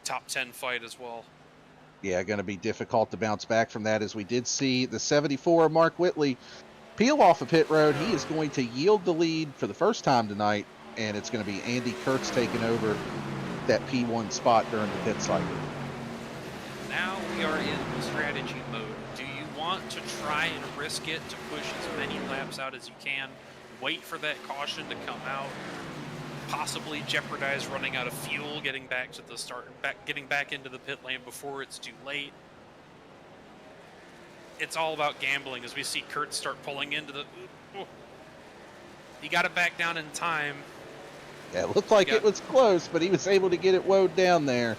top 10 fight as well. Yeah, going to be difficult to bounce back from that, as we did see the 74 Mark Whitley peel off of pit road. He is going to yield the lead for the first time tonight, and it's going to be Andy Kurtz taking over that P1 spot during the pit cycle. Now we are in strategy mode. Do you want to try and risk it to push as many laps out as you can, wait for that caution to come out, possibly jeopardize running out of fuel, getting back to the start, getting back into the pit lane before it's too late? It's all about gambling as we see Kurt start pulling into the... He got it back down in time. Yeah, it looked like it was close, but he was able to get it woed down there.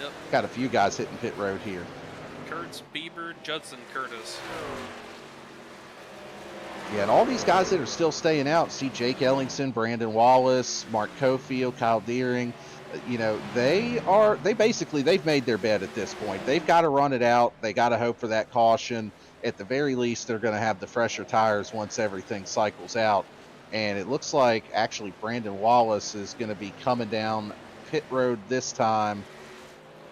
Yep. Got a few guys hitting pit road here. Kurtz, Bieber, Judson, Curtis. Yeah, and all these guys that are still staying out, see Jake Ellingson, Brandon Wallace, Mark Cofield, Kyle Deering, they've made their bed at this point. They've got to run it out. They got to hope for that caution. At the very least, they're going to have the fresher tires once everything cycles out. And it looks like actually Brandon Wallace is going to be coming down pit road this time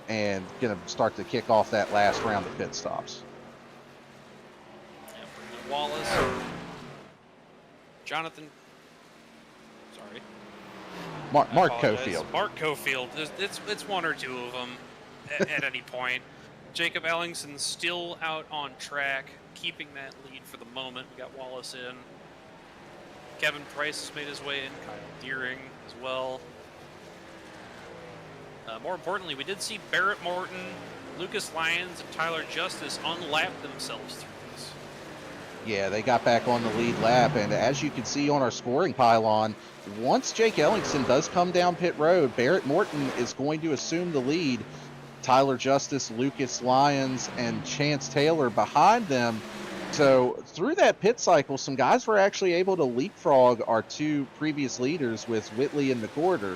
and going to start to kick off that last round of pit stops. Yeah, Brandon Wallace. Jonathan. Sorry. Mark Cofield. Mark Cofield. It's one or two of them at any point. Jacob Ellingson still out on track, keeping that lead for the moment. We got Wallace in. Kevin Price has made his way in. Kyle Deering as well. More importantly, we did see Barrett Morton, Lucas Lyons, and Tyler Justice unlap themselves through this. Yeah, they got back on the lead lap, and as you can see on our scoring pylon, once Jake Ellingson does come down pit road, Barrett Morton is going to assume the lead. Tyler Justice, Lucas Lyons, and Chance Taylor behind them. So through that pit cycle, some guys were actually able to leapfrog our two previous leaders with Whitley and McWhorter.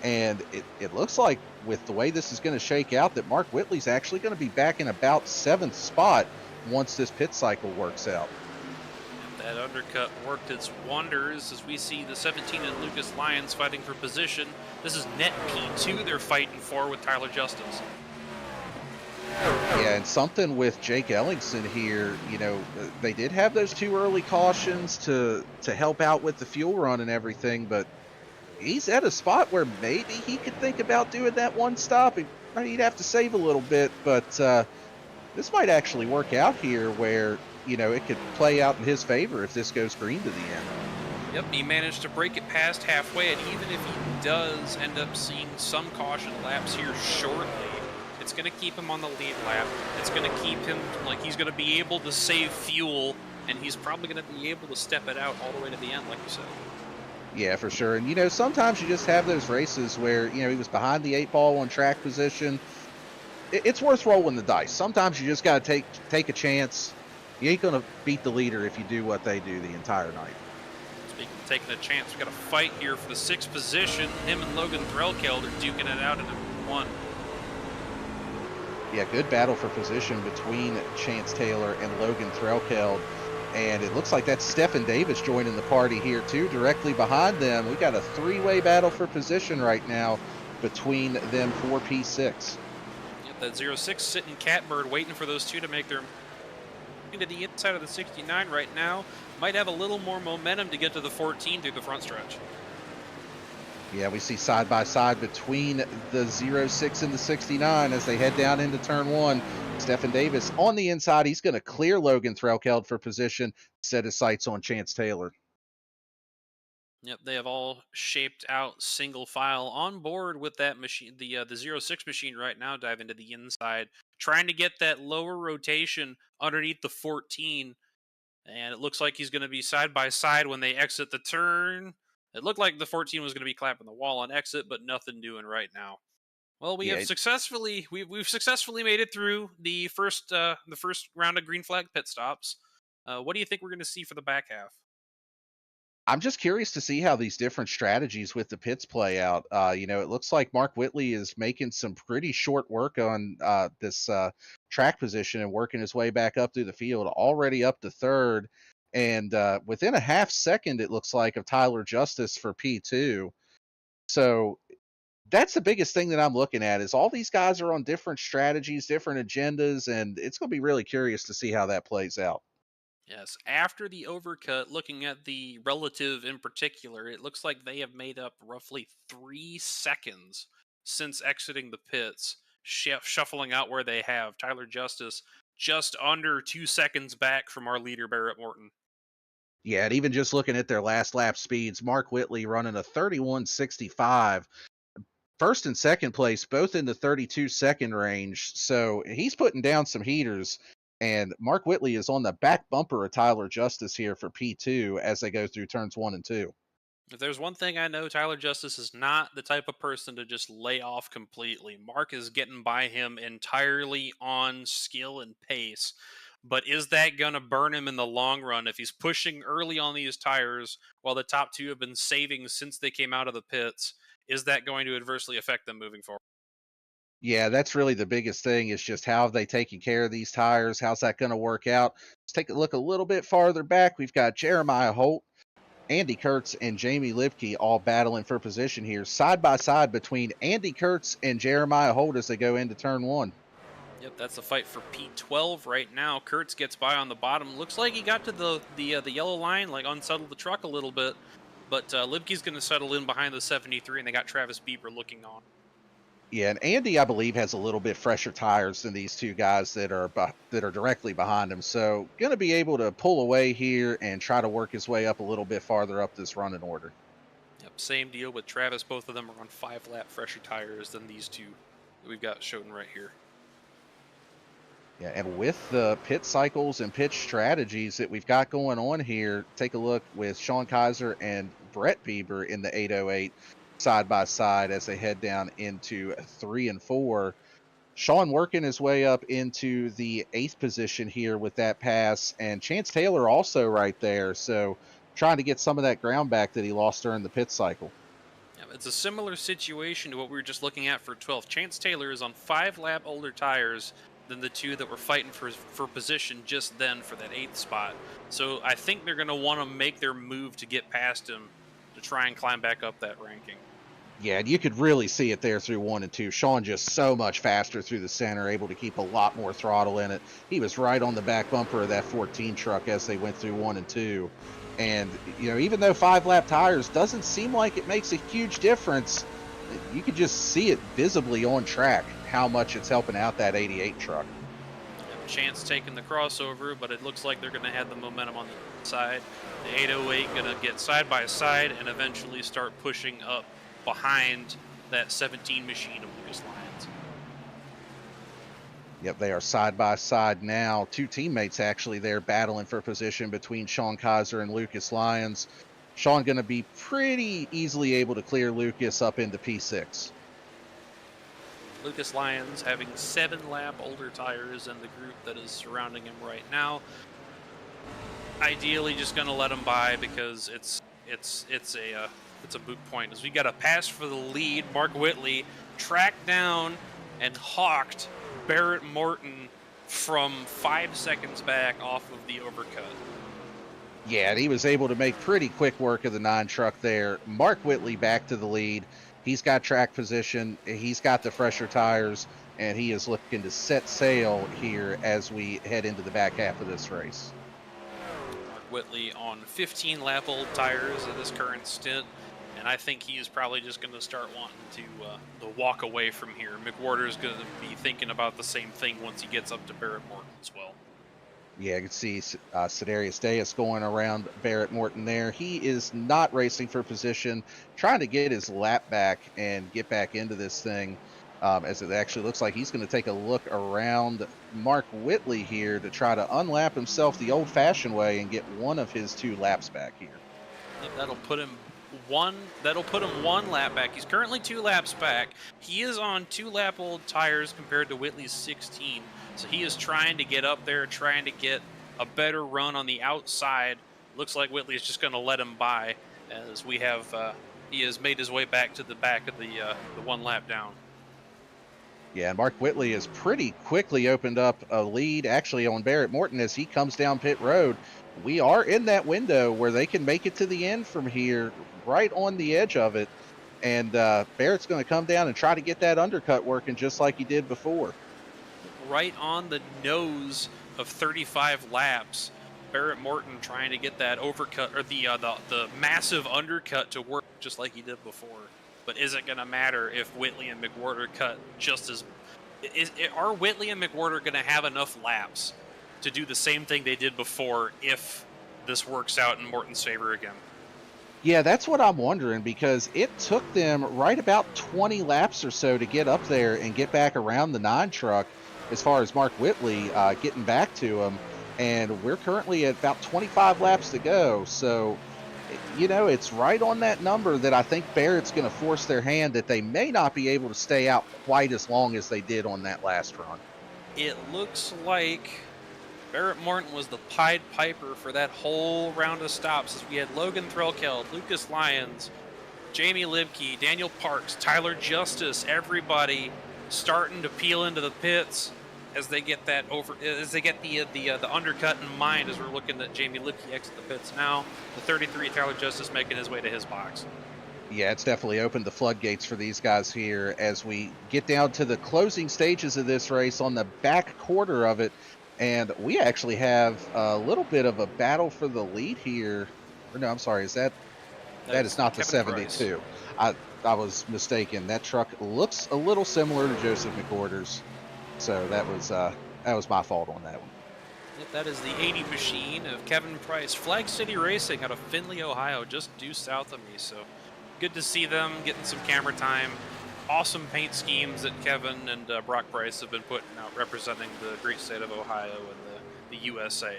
And it looks like with the way this is going to shake out that Mark Whitley's actually going to be back in about 7th spot once this pit cycle works out. That undercut worked its wonders as we see the 17 and Lucas Lyons fighting for position. This is net P2 they're fighting for with Tyler Justice. Yeah, and something with Jake Ellingson here, they did have those two early cautions to help out with the fuel run and everything, but he's at a spot where maybe he could think about doing that one stop. He'd have to save a little bit, but this might actually work out here where, it could play out in his favor if this goes green to the end. Yep, he managed to break it past halfway, and even if he does end up seeing some caution laps here shortly, it's going to keep him on the lead lap. It's going to keep him, he's going to be able to save fuel, and he's probably going to be able to step it out all the way to the end, like you said. Yeah, for sure. And, sometimes you just have those races where, he was behind the 8 ball on track position. It's worth rolling the dice. Sometimes you just got to take a chance. You ain't going to beat the leader if you do what they do the entire night. Speaking of taking a chance, we got a fight here for the 6th position. Him and Logan Threlkeld are duking it out in one. Yeah, good battle for position between Chance Taylor and Logan Threlkeld. And it looks like that's Stephen Davis joining the party here, too. Directly behind them, we got a 3-way battle for position right now between them for P6. Yep, that 06 sitting catbird waiting for those two to make their into the inside of the 69 right now. Might have a little more momentum to get to the 14 through the front stretch. Yeah, we see side by side between the 06 and the 69 as they head down into turn 1. Stephen Davis on the inside. He's going to clear Logan Threlkeld for position, set his sights on Chance Taylor. Yep, they have all shaped out single file on board with that machine, the 06 machine right now, dive into the inside, trying to get that lower rotation underneath the 14. And it looks like he's going to be side by side when they exit the turn. It looked like the 14 was going to be clapping the wall on exit, but nothing doing right now. Well, we have Yeah, successfully we've successfully made it through the first round of green flag pit stops. What do you think we're going to see for the back half? I'm just curious to see how these different strategies with the pits play out. It looks like Mark Whitley is making some pretty short work on this track position and working his way back up through the field, already up to third. And within a half second, it looks like, of Tyler Justice for P2. So that's the biggest thing that I'm looking at is all these guys are on different strategies, different agendas, and it's going to be really curious to see how that plays out. Yes, after the overcut, looking at the relative in particular, it looks like they have made up roughly 3 seconds since exiting the pits, shuffling out where they have. Tyler Justice just under 2 seconds back from our leader, Barrett Morton. Yeah, and even just looking at their last lap speeds, Mark Whitley running a 31.65. First and second place, both in the 32-second range. So he's putting down some heaters. And Mark Whitley is on the back bumper of Tyler Justice here for P2 as they go through turns 1 and 2. If there's one thing I know, Tyler Justice is not the type of person to just lay off completely. Mark is getting by him entirely on skill and pace. But is that going to burn him in the long run if he's pushing early on these tires while the top two have been saving since they came out of the pits? Is that going to adversely affect them moving forward? Yeah, that's really the biggest thing is just how have they taken care of these tires? How's that going to work out? Let's take a look a little bit farther back. We've got Jeremiah Holt, Andy Kurtz, and Jamie Lipke all battling for position here, side by side between Andy Kurtz and Jeremiah Holt as they go into turn 1. Yep, that's a fight for P12 right now. Kurtz gets by on the bottom. Looks like he got to the yellow line, like unsettled the truck a little bit. But Lipke's going to settle in behind the 73, and they got Travis Bieber looking on. Yeah, and Andy, I believe, has a little bit fresher tires than these two guys that are directly behind him. So, going to be able to pull away here and try to work his way up a little bit farther up this running order. Yep, same deal with Travis. Both of them are on 5-lap fresher tires than these two that we've got shown right here. Yeah, and with the pit cycles and pit strategies that we've got going on here, take a look with Sean Kaiser and Brett Bieber in the 808 side by side as they head down into 3 and 4. Sean working his way up into the 8th position here with that pass, and Chance Taylor also right there. So trying to get some of that ground back that he lost during the pit cycle. Yeah, it's a similar situation to what we were just looking at for 12th. Chance Taylor is on 5-lap older tires than the two that were fighting for position just then for that 8th spot. So I think they're going to want to make their move to get past him to try and climb back up that ranking. Yeah, and you could really see it there through 1 and 2. Sean just so much faster through the center, able to keep a lot more throttle in it. He was right on the back bumper of that 14 truck as they went through 1 and 2. And, even though 5-lap tires doesn't seem like it makes a huge difference, you could just see it visibly on track how much it's helping out that 88 truck. Chance taking the crossover, but it looks like they're going to have the momentum on the side. The 808 going to get side by side and eventually start pushing up behind that 17 machine of Lucas Lyons. Yep, they are side by side now. Two teammates actually there battling for position between Sean Kaiser and Lucas Lyons. Sean going to be pretty easily able to clear Lucas up into P6. Lucas Lyons having 7-lap older tires in the group that is surrounding him right now. Ideally, just going to let him by because it's a moot point. As we got a pass for the lead, Mark Whitley tracked down and hawked Barrett Morton from 5 seconds back off of the overcut. Yeah, and he was able to make pretty quick work of the 9 truck there. Mark Whitley back to the lead. He's got track position, he's got the fresher tires, and he is looking to set sail here as we head into the back half of this race. Mark Whitley on 15-lap old tires at his current stint, and I think he is probably just going to start wanting to walk away from here. McWhorter's going to be thinking about the same thing once he gets up to Barrett Morton as well. Yeah, you can see Sidarius Deus going around Barrett Morton there. He is not racing for position, trying to get his lap back and get back into this thing. As it actually looks like he's going to take a look around Mark Whitley here to try to unlap himself the old-fashioned way and get one of his 2 laps back here. Yep, that'll put him one lap back. He's currently 2 laps back. He is on 2 lap old tires compared to Whitley's 16. So he is trying to get up there, trying to get a better run on the outside. Looks like Whitley is just going to let him by, as we have he has made his way back to the back of the 1 lap down. Yeah, and Mark Whitley has pretty quickly opened up a lead actually on Barrett Morton as he comes down pit road. We are in that window where they can make it to the end from here, right on the edge of it. And Barrett's going to come down and try to get that undercut working just like he did before. Right on the nose of 35 laps, Barrett Morton trying to get that overcut, or the massive undercut to work just like he did before. But is it going to matter if Whitley and McWhorter cut just as... Are Whitley and McWhorter going to have enough laps to do the same thing they did before if this works out in Morton's favor again? Yeah, that's what I'm wondering, because it took them right about 20 laps or so to get up there and get back around the 9 truck as far as Mark Whitley getting back to him. And we're currently at about 25 laps to go. So, you know, it's right on that number that I think Barrett's going to force their hand that they may not be able to stay out quite as long as they did on that last run. It looks like Barrett Morton was the Pied Piper for that whole round of stops, as we had Logan Threlkeld, Lucas Lyons, Jamie Libke, Daniel Parks, Tyler Justice, everybody starting to peel into the pits as they get that the undercut in mind, as we're looking at Jamie Libke exit the pits now. The 33 Tyler Justice making his way to his box. Yeah, it's definitely opened the floodgates for these guys here as we get down to the closing stages of this race on the back quarter of it. And we actually have a little bit of a battle for the lead here. Or no, I'm sorry, that is not the Kevin 72. I was mistaken. That truck looks a little similar to Joseph McWhorter's. So that was my fault on that one. Yep, that is the 80 machine of Kevin Price. Flag City Racing out of Findlay, Ohio, just due south of me. So good to see them getting some camera time. Awesome paint schemes that Kevin and Brock Price have been putting out, representing the great state of Ohio and the USA.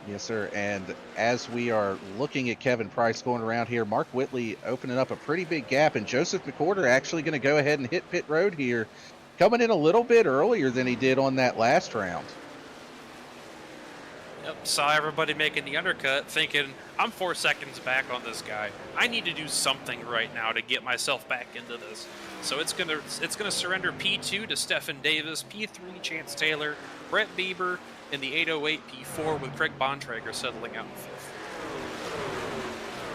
Yes, sir. And as we are looking at Kevin Price going around here, Mark Whitley opening up a pretty big gap, and Joseph McWhorter actually going to go ahead and hit pit road here, coming in a little bit earlier than he did on that last round. Yep, saw everybody making the undercut, thinking, I'm 4 seconds back on this guy. I need to do something right now to get myself back into this. So it's gonna surrender P2 to Stephen Davis, P3 Chance Taylor, Brett Bieber, and the 808 P4 with Craig Bontrager settling out in 5th.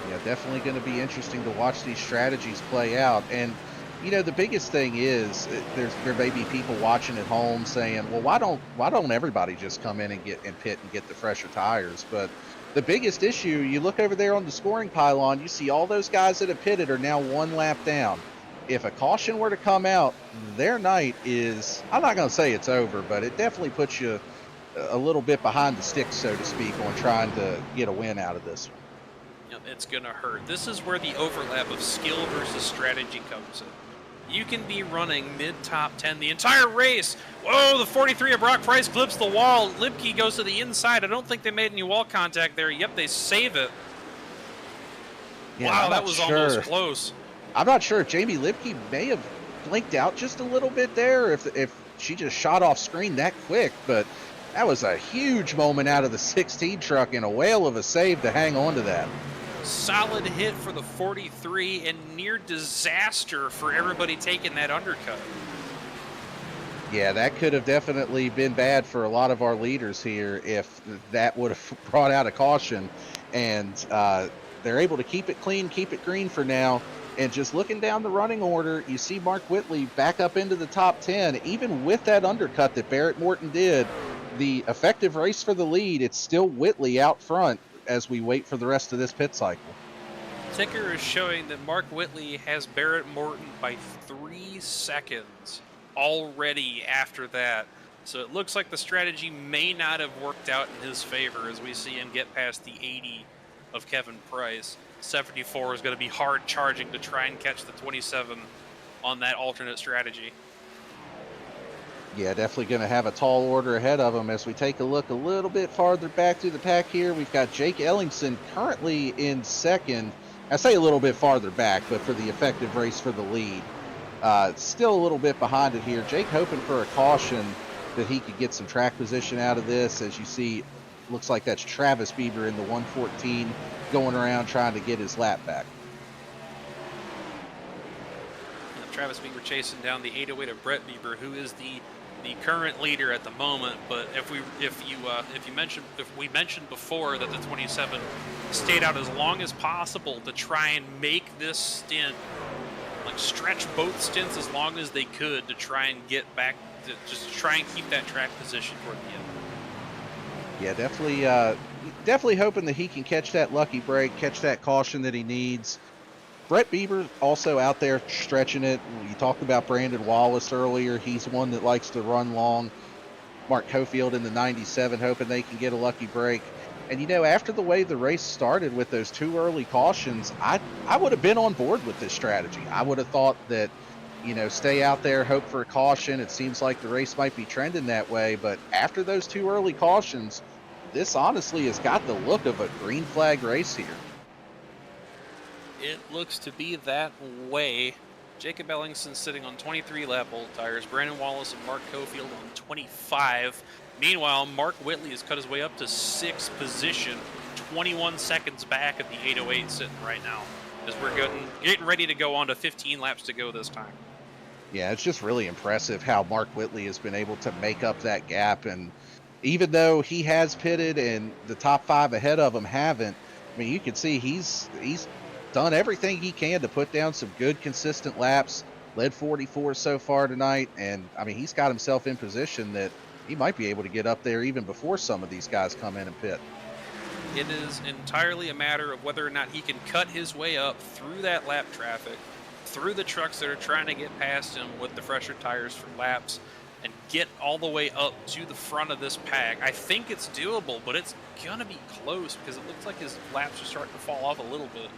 Yeah, definitely going to be interesting to watch these strategies play out. And you know, the biggest thing is there may be people watching at home saying, well, why don't everybody just come in and get in pit and get the fresher tires? But the biggest issue, you look over there on the scoring pylon, you see all those guys that have pitted are now 1 lap down. If a caution were to come out, their night is, I'm not going to say it's over, but it definitely puts you a little bit behind the sticks, so to speak, on trying to get a win out of this one. Yep, it's going to hurt. This is where the overlap of skill versus strategy comes in. You can be running mid-top 10 the entire race. Whoa, the 43 of Brock Price clips the wall. Libke goes to the inside. I don't think they made any wall contact there. Yep, they save it. Yeah, wow, that was almost close. I'm not sure if Jamie Libke may have blinked out just a little bit there, if she just shot off screen that quick, but that was a huge moment out of the 16 truck and a whale of a save to hang on to that. Solid hit for the 43 and near disaster for everybody taking that undercut. Yeah, that could have definitely been bad for a lot of our leaders here if that would have brought out a caution. And they're able to keep it clean, keep it green for now. And just looking down the running order, you see Mark Whitley back up into the top 10. Even with that undercut that Barrett Morton did, the effective race for the lead, it's still Whitley out front as we wait for the rest of this pit cycle. Ticker is showing that Mark Whitley has Barrett Morton by 3 seconds already after that. So it looks like the strategy may not have worked out in his favor as we see him get past the 80 of Kevin Price. 74 is going to be hard charging to try and catch the 27 on that alternate strategy. Yeah, definitely going to have a tall order ahead of him. As we take a look a little bit farther back through the pack here, we've got Jake Ellingson currently in second. I say a little bit farther back, but for the effective race for the lead. Still a little bit behind it here. Jake hoping for a caution that he could get some track position out of this. As you see, looks like that's Travis Bieber in the 114 going around trying to get his lap back. Travis Bieber chasing down the 808 of Brett Bieber, who is the current leader at the moment. But if we mentioned before that the 27 stayed out as long as possible to try and make this stint, like stretch both stints as long as they could to try and get back to just try and keep that track position toward the end. Yeah, definitely hoping that he can catch that lucky break, catch that caution that he needs. Brett Bieber also out there stretching it. You talked about Brandon Wallace earlier. He's one that likes to run long. Mark Cofield in the 97 hoping they can get a lucky break. And, you know, after the way the race started with those 2 early cautions, I would have been on board with this strategy. I would have thought that, you know, stay out there, hope for a caution. It seems like the race might be trending that way. But after those 2 early cautions, this honestly has got the look of a green flag race here. It looks to be that way. Jacob Ellingson sitting on 23 lap old tires. Brandon Wallace and Mark Cofield on 25. Meanwhile, Mark Whitley has cut his way up to 6th position, 21 seconds back at the 808 sitting right now, as we're getting ready to go on to 15 laps to go this time. Yeah, it's just really impressive how Mark Whitley has been able to make up that gap. And even though he has pitted and the top 5 ahead of him haven't, I mean, you can see he's done everything he can to put down some good, consistent laps. Led 44 so far tonight, and I mean, he's got himself in position that he might be able to get up there even before some of these guys come in and pit. It is entirely a matter of whether or not he can cut his way up through that lap traffic, through the trucks that are trying to get past him with the fresher tires for laps, and get all the way up to the front of this pack. I think it's doable, but it's gonna be close because it looks like his laps are starting to fall off a little bit.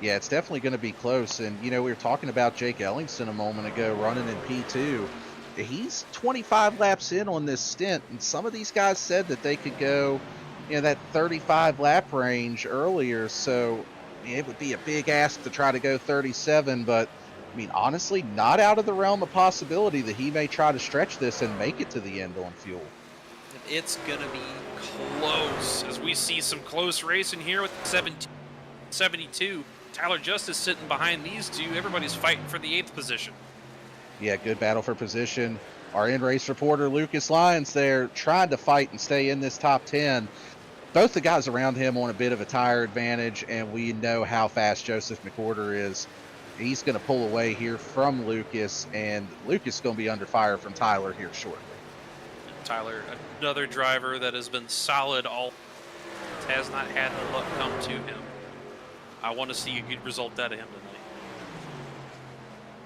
Yeah, it's definitely going to be close. And, you know, we were talking about Jake Ellingson a moment ago running in P2. He's 25 laps in on this stint, and some of these guys said that they could go, you know, that 35 lap range earlier. So it would be a big ask to try to go 37, but I mean, honestly, not out of the realm of possibility that he may try to stretch this and make it to the end on fuel. It's going to be close as we see some close racing here with 72. Tyler Justice sitting behind these two. Everybody's fighting for the 8th position. Yeah, good battle for position. Our in-race reporter, Lucas Lyons, there trying to fight and stay in this top 10. Both the guys around him on a bit of a tire advantage, and we know how fast Joseph McWhorter is. He's going to pull away here from Lucas, and Lucas is going to be under fire from Tyler here shortly. And Tyler, another driver that has been solid all, has not had the luck come to him. I want to see a good result out of him tonight.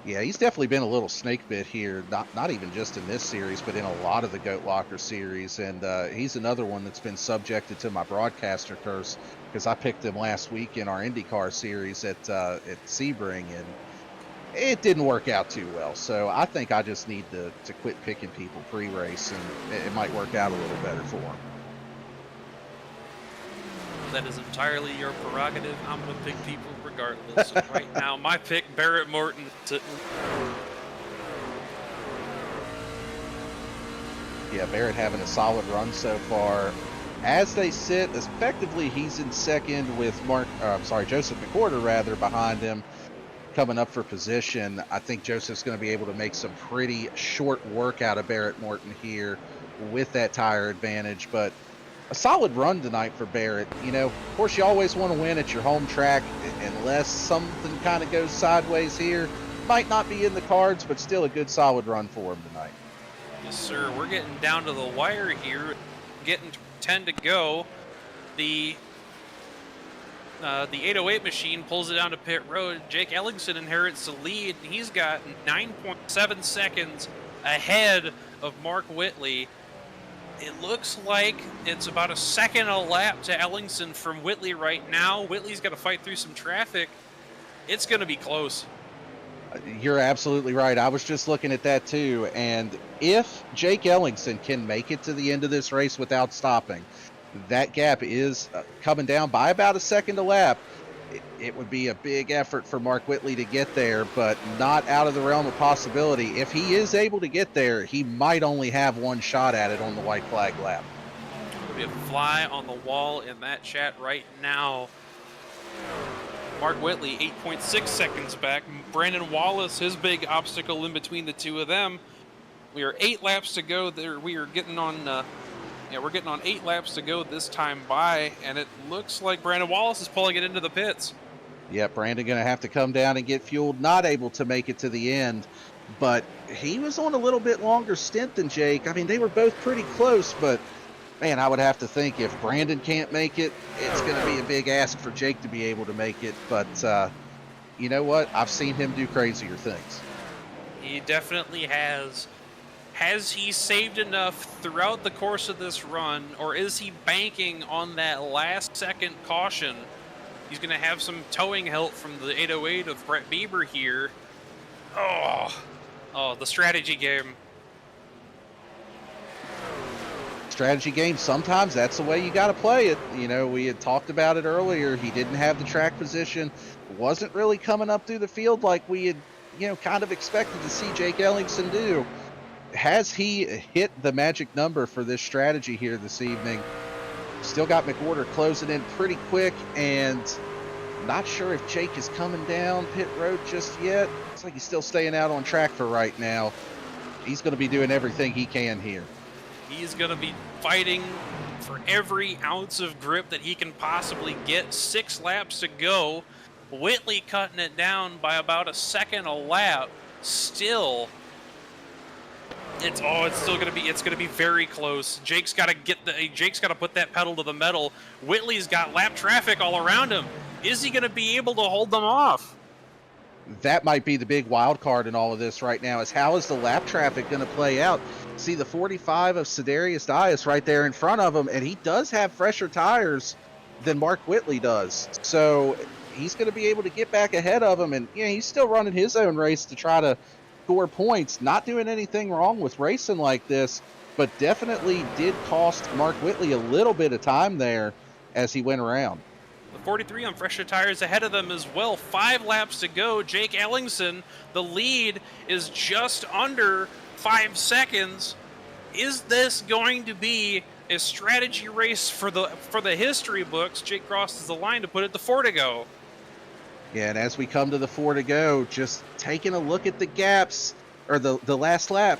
Yeah, he's definitely been a little snake bit here, not even just in this series, but in a lot of the Goat Locker series. And he's another one that's been subjected to my broadcaster curse because I picked him last week in our IndyCar series at Sebring, and it didn't work out too well. So I think I just need to quit picking people pre-race, and it might work out a little better for him. That is entirely your prerogative. I'm going to pick people regardless. So right now, my pick, Barrett Morton. Yeah, Barrett having a solid run so far. As they sit, effectively he's in second with Joseph McWhorter rather behind him, coming up for position. I think Joseph's going to be able to make some pretty short work out of Barrett Morton here with that tire advantage, but a solid run tonight for Barrett. You know, of course, you always want to win at your home track, unless something kind of goes sideways here. Might not be in the cards, but still a good solid run for him tonight. Yes, sir. We're getting down to the wire here. Getting 10 to go. The 808 machine pulls it down to pit road. Jake Ellingson inherits the lead. He's got 9.7 seconds ahead of Mark Whitley. It looks like it's about a second a lap to Ellingson from Whitley right now. Whitley's got to fight through some traffic. It's going to be close. You're absolutely right. I was just looking at that too. And if Jake Ellingson can make it to the end of this race without stopping, that gap is coming down by about a second a lap. It would be a big effort for Mark Whitley to get there, but not out of the realm of possibility. If he is able to get there, he might only have one shot at it on the white flag lap. There'll be a fly on the wall in that chat right now. Mark Whitley, 8.6 seconds back. Brandon Wallace, his big obstacle in between the two of them. We are 8 laps to go. There, we are getting on. We're getting on 8 laps to go this time by, and it looks like Brandon Wallace is pulling it into the pits. Yeah, Brandon going to have to come down and get fueled. Not able to make it to the end, but he was on a little bit longer stint than Jake. I mean, they were both pretty close, but man, I would have to think if Brandon can't make it, it's going to be a big ask for Jake to be able to make it. But you know what? I've seen him do crazier things. He definitely has. Has he saved enough throughout the course of this run, or is he banking on that last second caution? He's going to have some towing help from the 808 of Brett Bieber here. Oh, the strategy game. Strategy game, sometimes that's the way you got to play it. You know, we had talked about it earlier. He didn't have the track position, wasn't really coming up through the field like we had, kind of expected to see Jake Ellingson do. Has he hit the magic number for this strategy here this evening? Still got McWhorter closing in pretty quick, and not sure if Jake is coming down pit road just yet. Looks like he's still staying out on track for right now. He's going to be doing everything he can here. He's going to be fighting for every ounce of grip that he can possibly get. 6 laps to go. Whitley cutting it down by about a second a lap. Still, it's still going to be very close. Jake's got to put that pedal to the metal. Whitley's got lap traffic all around him. Is he going to be able to hold them off? That might be the big wild card in all of this right now, is how is the lap traffic going to play out? See the 45 of Sidarius Dias right there in front of him, and he does have fresher tires than Mark Whitley does. So he's going to be able to get back ahead of him, and he's still running his own race to try to score points. Not doing anything wrong with racing like this, but definitely did cost Mark Whitley a little bit of time there as he went around. The 43 on fresher tires ahead of them as well. 5 laps to go. Jake Ellingson, the lead is just under 5 seconds. Is this going to be a strategy race for the history books? Jake crosses the line to put it to 4 to go. Yeah, and as we come to the 4 to go, just taking a look at the gaps, or the last lap,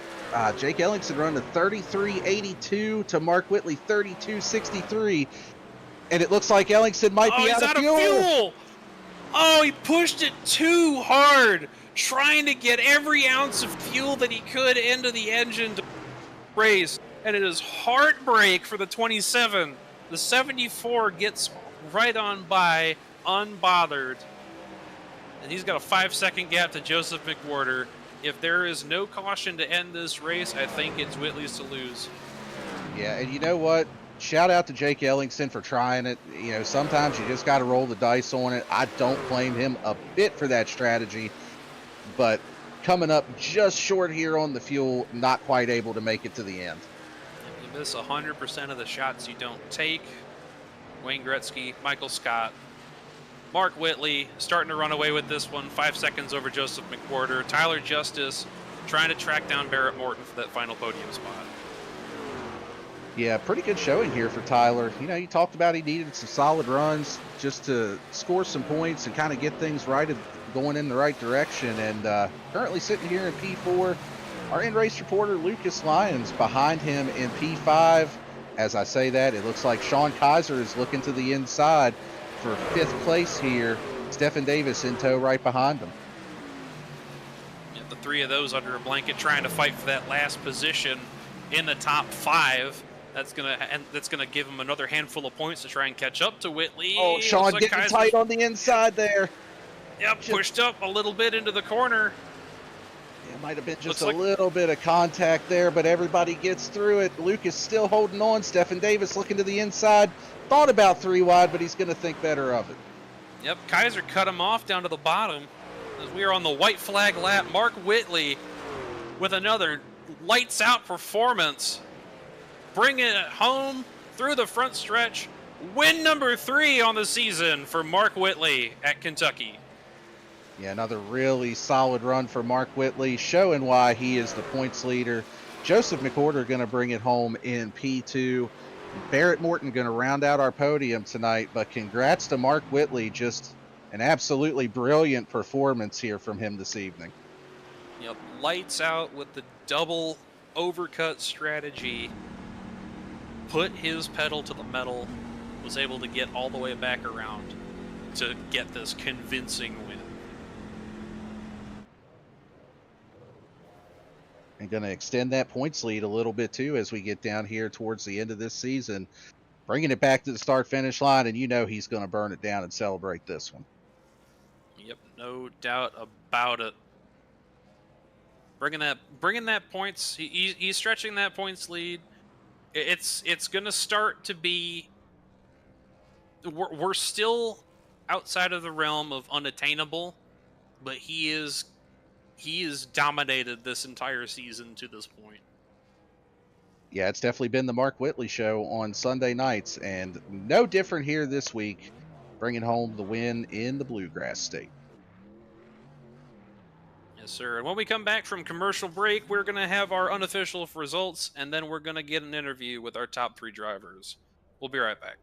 Jake Ellingson running a 33.82 to Mark Whitley 32.63. And it looks like Ellingson might be out of fuel. Oh, he pushed it too hard, trying to get every ounce of fuel that he could into the engine to race. And it is heartbreak for the 27. The 74 gets right on by, unbothered. And he's got a 5-second gap to Joseph McWhorter. If there is no caution to end this race, I think it's Whitley's to lose. Yeah, and you know what? Shout out to Jake Ellingson for trying it. Sometimes you just got to roll the dice on it. I don't blame him a bit for that strategy, but coming up just short here on the fuel, not quite able to make it to the end. You miss 100% of the shots you don't take. Wayne Gretzky, Michael Scott, Mark Whitley starting to run away with this one. 5 seconds over Joseph McWhorter. Tyler Justice trying to track down Barrett Morton for that final podium spot. Yeah, pretty good showing here for Tyler. You talked about he needed some solid runs just to score some points and kind of get things right, going in the right direction. And currently sitting here in P4, our in-race reporter Lucas Lyons behind him in P5. As I say that, it looks like Sean Kaiser is looking to the inside for 5th place here. Stephen Davis in tow right behind him. Yeah, the 3 of those under a blanket trying to fight for that last position in the top 5. That's gonna give him another handful of points to try and catch up to Whitley. Oh, Sean getting tight on the inside there. Yep, pushed up a little bit into the corner. It might have been just Looks a like- little bit of contact there, but everybody gets through it. Lucas still holding on. Stephen Davis looking to the inside. Thought about 3 wide, but he's going to think better of it. Yep, Kaiser cut him off down to the bottom as we are on the white flag lap. Mark Whitley with another lights out performance, bringing it home through the front stretch. Win number 3 on the season for Mark Whitley at Kentucky. Yeah, another really solid run for Mark Whitley, showing why he is the points leader. Joseph McWhorter going to bring it home in P2. Barrett Morton going to round out our podium tonight, but congrats to Mark Whitley. Just an absolutely brilliant performance here from him this evening. Yep, lights out with the double overcut strategy. Put his pedal to the metal, was able to get all the way back around to get this convincing win. And going to extend that points lead a little bit too as we get down here towards the end of this season. Bringing it back to the start-finish line, and you know he's going to burn it down and celebrate this one. Yep, no doubt about it. Bringing that points, he's stretching that points lead. It's going to start to be. We're still outside of the realm of unattainable, but he is dominated this entire season to this point. Yeah, it's definitely been the Mark Whitley show on Sunday nights, and no different here this week, bringing home the win in the Bluegrass State. Yes, sir. And when we come back from commercial break, we're going to have our unofficial results, and then we're going to get an interview with our top 3 drivers. We'll be right back.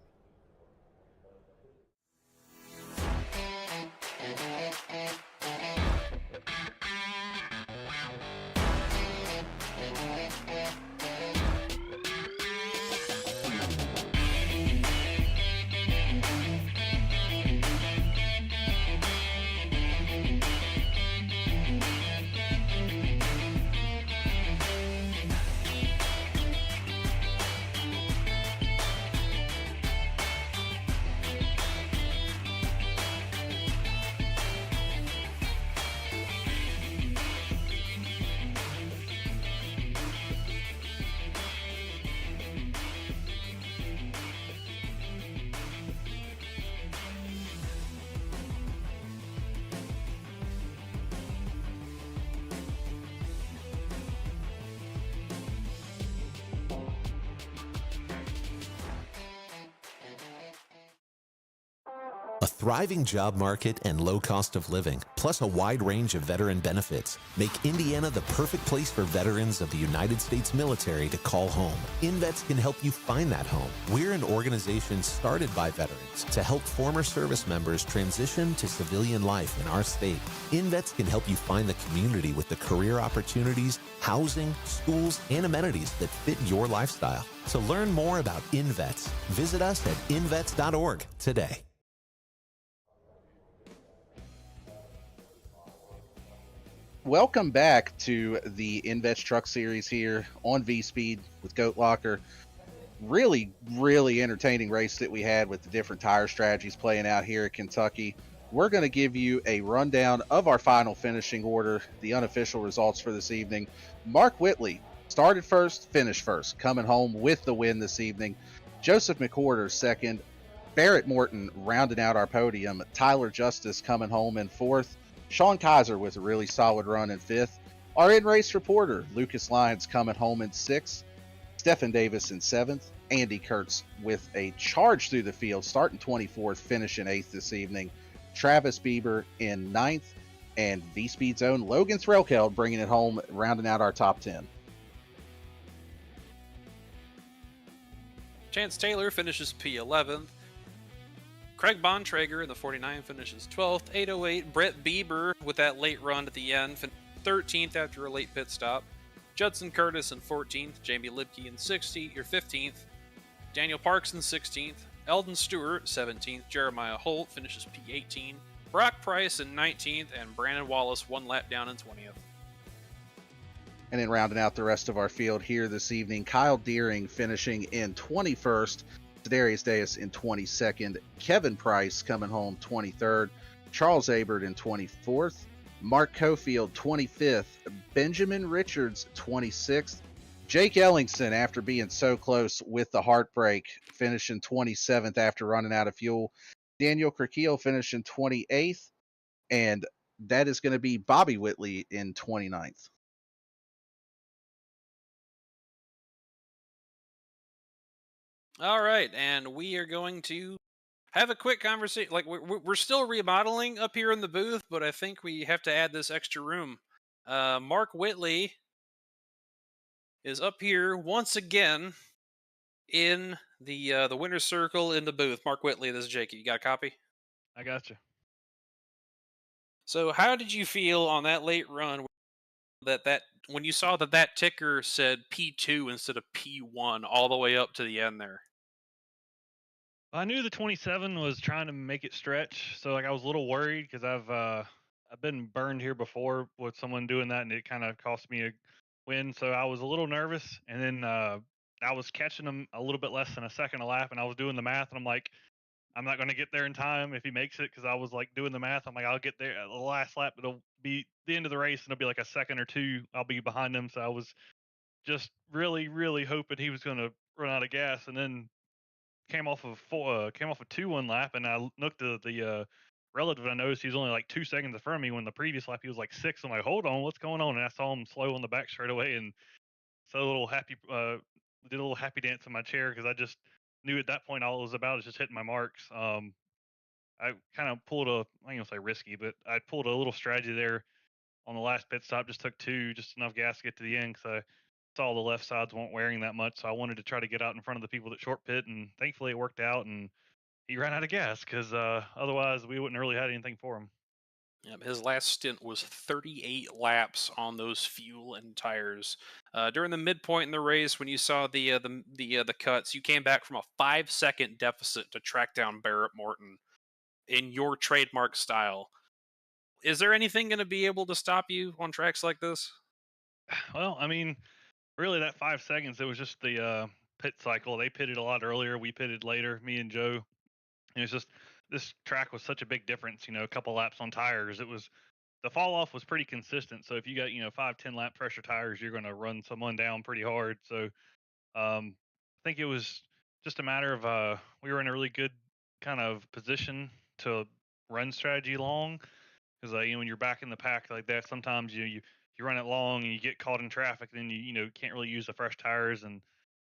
A thriving job market and low cost of living, plus a wide range of veteran benefits, make Indiana the perfect place for veterans of the United States military to call home. Invets can help you find that home. We're an organization started by veterans to help former service members transition to civilian life in our state. Invets can help you find the community with the career opportunities, housing, schools, and amenities that fit your lifestyle. To learn more about Invets, visit us at invets.org today. Welcome back to the Invets Truck Series here on V-Speed with Goat Locker. Really, really entertaining race that we had with the different tire strategies playing out here at Kentucky. We're going to give you a rundown of our final finishing order, the unofficial results for this evening. Mark Whitley started first, finished first, coming home with the win this evening. Joseph McWhorter second. Barrett Morton rounding out our podium. Tyler Justice coming home in fourth. Sean Kaiser with a really solid run in fifth. Our in-race reporter, Lucas Lyons, coming home in sixth. Stephen Davis in seventh. Andy Kurtz with a charge through the field, starting 24th, finishing eighth this evening. Travis Bieber in ninth. And V-Speed's own Logan Threlkeld bringing it home, rounding out our top 10. Chance Taylor finishes P11th. Craig Bontrager in the 49 finishes 12th. 808, Brett Bieber with that late run at the end, 13th after a late pit stop. Judson Curtis in 14th. Jamie Lipke in 15th. Daniel Parks in 16th. Eldon Stewart, 17th. Jeremiah Holt finishes P18. Brock Price in 19th. And Brandon Wallace 1 lap down in 20th. And then rounding out the rest of our field here this evening, Kyle Deering finishing in 21st. Darius Deus in 22nd. Kevin Price coming home 23rd. Charles Abert in 24th. Mark Cofield 25th, Benjamin Richards 26th, Jake Ellingson, after being so close with the heartbreak, finishing 27th after running out of fuel. Daniel Kirkiel finishing 28th, and that is going to be Bobby Whitley in 29th. All right, and we are going to have a quick conversation. Like we're still remodeling up here in the booth, but I think we have to add this extra room. Mark Whitley is up here once again in the winner's circle in the booth. Mark Whitley, this is Jake. You got a copy? I got you. So, how did you feel on that late run that when you saw that ticker said P2 instead of P1 all the way up to the end there? I knew the 27 was trying to make it stretch, so like I was a little worried because I've been burned here before with someone doing that, and it kind of cost me a win. So I was a little nervous, and then I was catching him a little bit less than a second a lap, and I was doing the math, and I'm like, I'm not going to get there in time if he makes it because I was like doing the math. I'm like, I'll get there at the last lap. It'll be the end of the race, and it'll be like a second or two. I'll be behind him. So I was just really, really hoping he was going to run out of gas, and then came off a 2-1 lap, and I looked at the relative. I noticed he was only like 2 seconds in front of me when the previous lap he was like 6. I'm like, hold on, what's going on? And I saw him slow on the back straight away, and so a little happy, did a little happy dance in my chair because I just knew at that point all it was about is just hitting my marks. I kind of pulled a, I ain't gonna say risky, but I pulled a little strategy there on the last pit stop. Just took just enough gas to get to the end because I saw the left sides weren't wearing that much, so I wanted to try to get out in front of the people that short pit, and thankfully it worked out. And he ran out of gas because otherwise we wouldn't really had anything for him. Yep, his last stint was 38 laps on those fuel and tires. During the midpoint in the race, when you saw the cuts, you came back from a 5-second deficit to track down Barrett Morton in your trademark style. Is there anything going to be able to stop you on tracks like this? Well, I mean, really that 5 seconds, it was just the pit cycle. They pitted a lot earlier. We pitted later, me and Joe. And it's just this track was such a big difference. A couple laps on tires. It was the fall off was pretty consistent. So if you got 5-10 lap pressure tires, you're going to run someone down pretty hard. So I think it was just a matter of we were in a really good kind of position to run strategy long because when you're back in the pack like that, sometimes you run it long and you get caught in traffic, and then you can't really use the fresh tires. And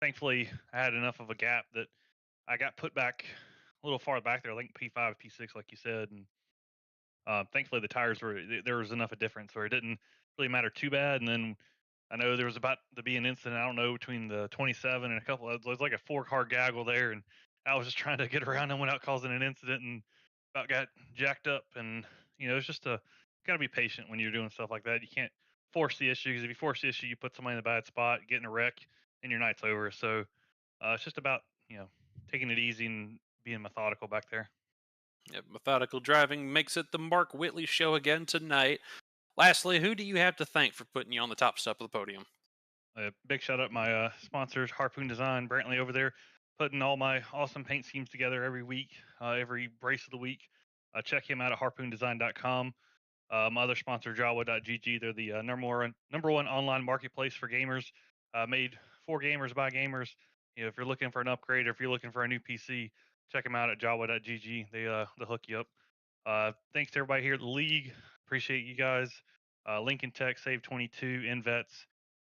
thankfully, I had enough of a gap that I got put back a little far back there, I think P5, P6, like you said, and thankfully the tires there was enough of difference where it didn't really matter too bad. And then I know there was about to be an incident. I don't know, between the 27 and a couple. It was like a 4-car gaggle there, and I was just trying to get around them without causing an incident, and about got jacked up. And it's just gotta be patient when you're doing stuff like that. You can't force the issue because if you force the issue, you put somebody in a bad spot, get in a wreck, and your night's over. So it's just about taking it easy and being methodical back there. Yep, methodical driving makes it the Mark Whitley show again tonight. Lastly, who do you have to thank for putting you on the top step of the podium? A big shout out my sponsors, Harpoon Design, Brantley over there, putting all my awesome paint schemes together every week, every race of the week. Check him out at harpoondesign.com. My other sponsor, Jawa.gg, they're the number one online marketplace for gamers, made for gamers by gamers. If you're looking for an upgrade or if you're looking for a new PC, check them out at Jawa.gg. They'll hook you up. Thanks to everybody here at the league. Appreciate you guys. Lincoln Tech, Save 22, Invets,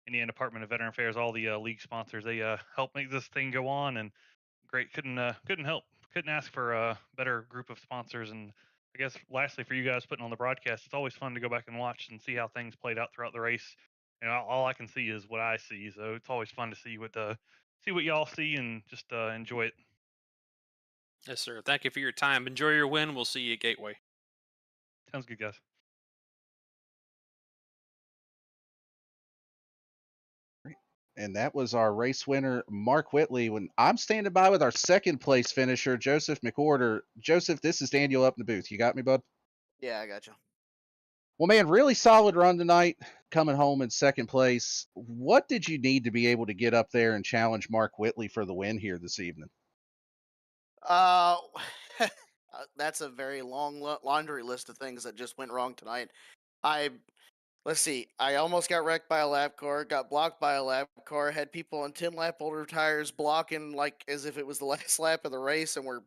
Indiana Department of Veteran Affairs, all the league sponsors. They help make this thing go on, and great. Couldn't ask for a better group of sponsors. And I guess lastly, for you guys putting on the broadcast, it's always fun to go back and watch and see how things played out throughout the race. All I can see is what I see, so it's always fun to see what y'all see and just enjoy it. Yes, sir. Thank you for your time. Enjoy your win. We'll see you at Gateway. Sounds good, guys. And that was our race winner, Mark Whitley. When I'm standing by with our second place finisher, Joseph McWhorter. Joseph, this is Daniel up in the booth. You got me, bud? Yeah, I got you. Well, man, really solid run tonight, coming home in second place. What did you need to be able to get up there and challenge Mark Whitley for the win here this evening? That's a very long laundry list of things that just went wrong tonight. let's see, I almost got wrecked by a lap car, got blocked by a lap car, had people on 10 lap older tires blocking like as if it was the last lap of the race and we're,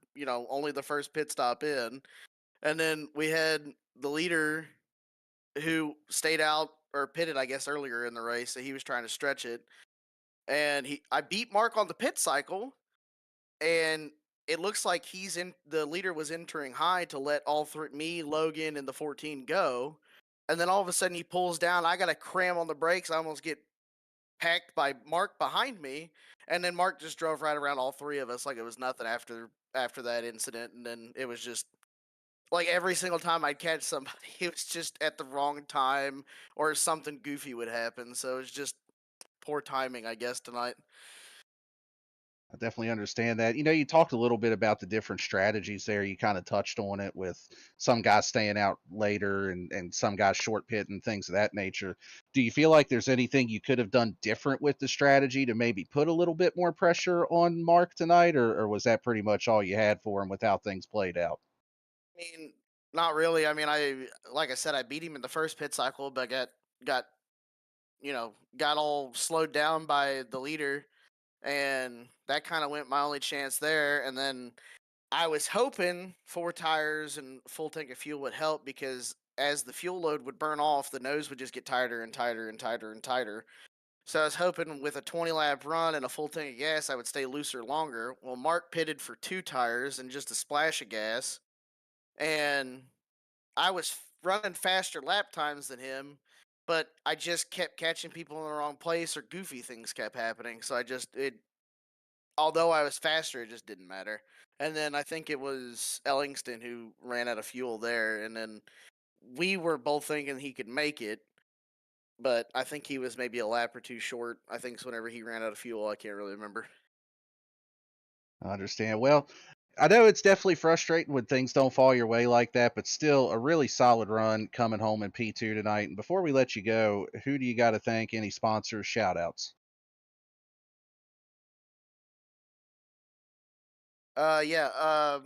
only the first pit stop in. And then we had the leader who stayed out or pitted, I guess, earlier in the race. So he was trying to stretch it. And I beat Mark on the pit cycle, and it looks like the leader was entering high to let all three, me, Logan, and the 14 go. And then all of a sudden he pulls down. I got to cram on the brakes. I almost get packed by Mark behind me. And then Mark just drove right around all three of us like it was nothing after that incident. And then it was just like every single time I'd catch somebody, it was just at the wrong time or something goofy would happen. So it was just poor timing, I guess, tonight. I definitely understand that. You talked a little bit about the different strategies there. You kind of touched on it with some guys staying out later and some guys short pit and things of that nature. Do you feel like there's anything you could have done different with the strategy to maybe put a little bit more pressure on Mark tonight, or was that pretty much all you had for him with how things played out? I mean, not really. I mean, like I said, I beat him in the first pit cycle, but got got all slowed down by the leader, and that kind of went my only chance there. And then I was hoping 4 tires and full tank of fuel would help because as the fuel load would burn off, the nose would just get tighter and tighter and tighter and tighter. So I was hoping with a 20 lap run and a full tank of gas, I would stay looser longer. Well, Mark pitted for 2 tires and just a splash of gas, and I was running faster lap times than him, but I just kept catching people in the wrong place or goofy things kept happening. So although I was faster, it just didn't matter. And then I think it was Ellingston who ran out of fuel there, and then we were both thinking he could make it, but I think he was maybe a lap or two short. I think it's whenever he ran out of fuel. I can't really remember. I understand. Well, I know it's definitely frustrating when things don't fall your way like that, but still a really solid run coming home in P2 tonight. And before we let you go, who do you got to thank? Any sponsors, shout outs? Yeah.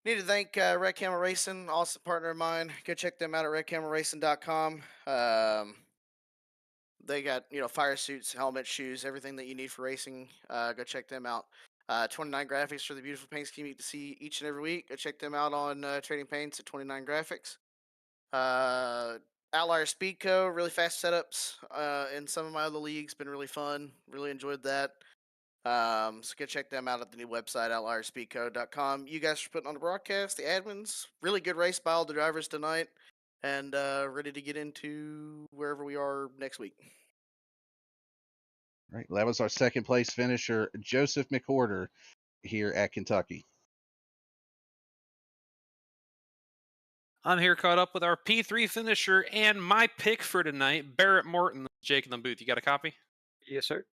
Need to thank Red Camel Racing, awesome partner of mine. Go check them out at redcamelracing.com. They got fire suits, helmets, shoes, everything that you need for racing. Go check them out. 29 Graphics for the beautiful paint scheme you get to see each and every week. Go check them out on Trading Paints at 29 Graphics. Outlier Speed Co. Really fast setups in some of my other leagues. Been really fun. Really enjoyed that. So go check them out at the new website, outlierspeedco.com. You guys are putting on the broadcast, the admins. Really good race by all the drivers tonight. And ready to get into wherever we are next week. Right. That was our second place finisher, Joseph McWhorter, here at Kentucky. I'm here caught up with our P3 finisher and my pick for tonight, Barrett Morton. Jake in the booth, you got a copy? Yes, sir.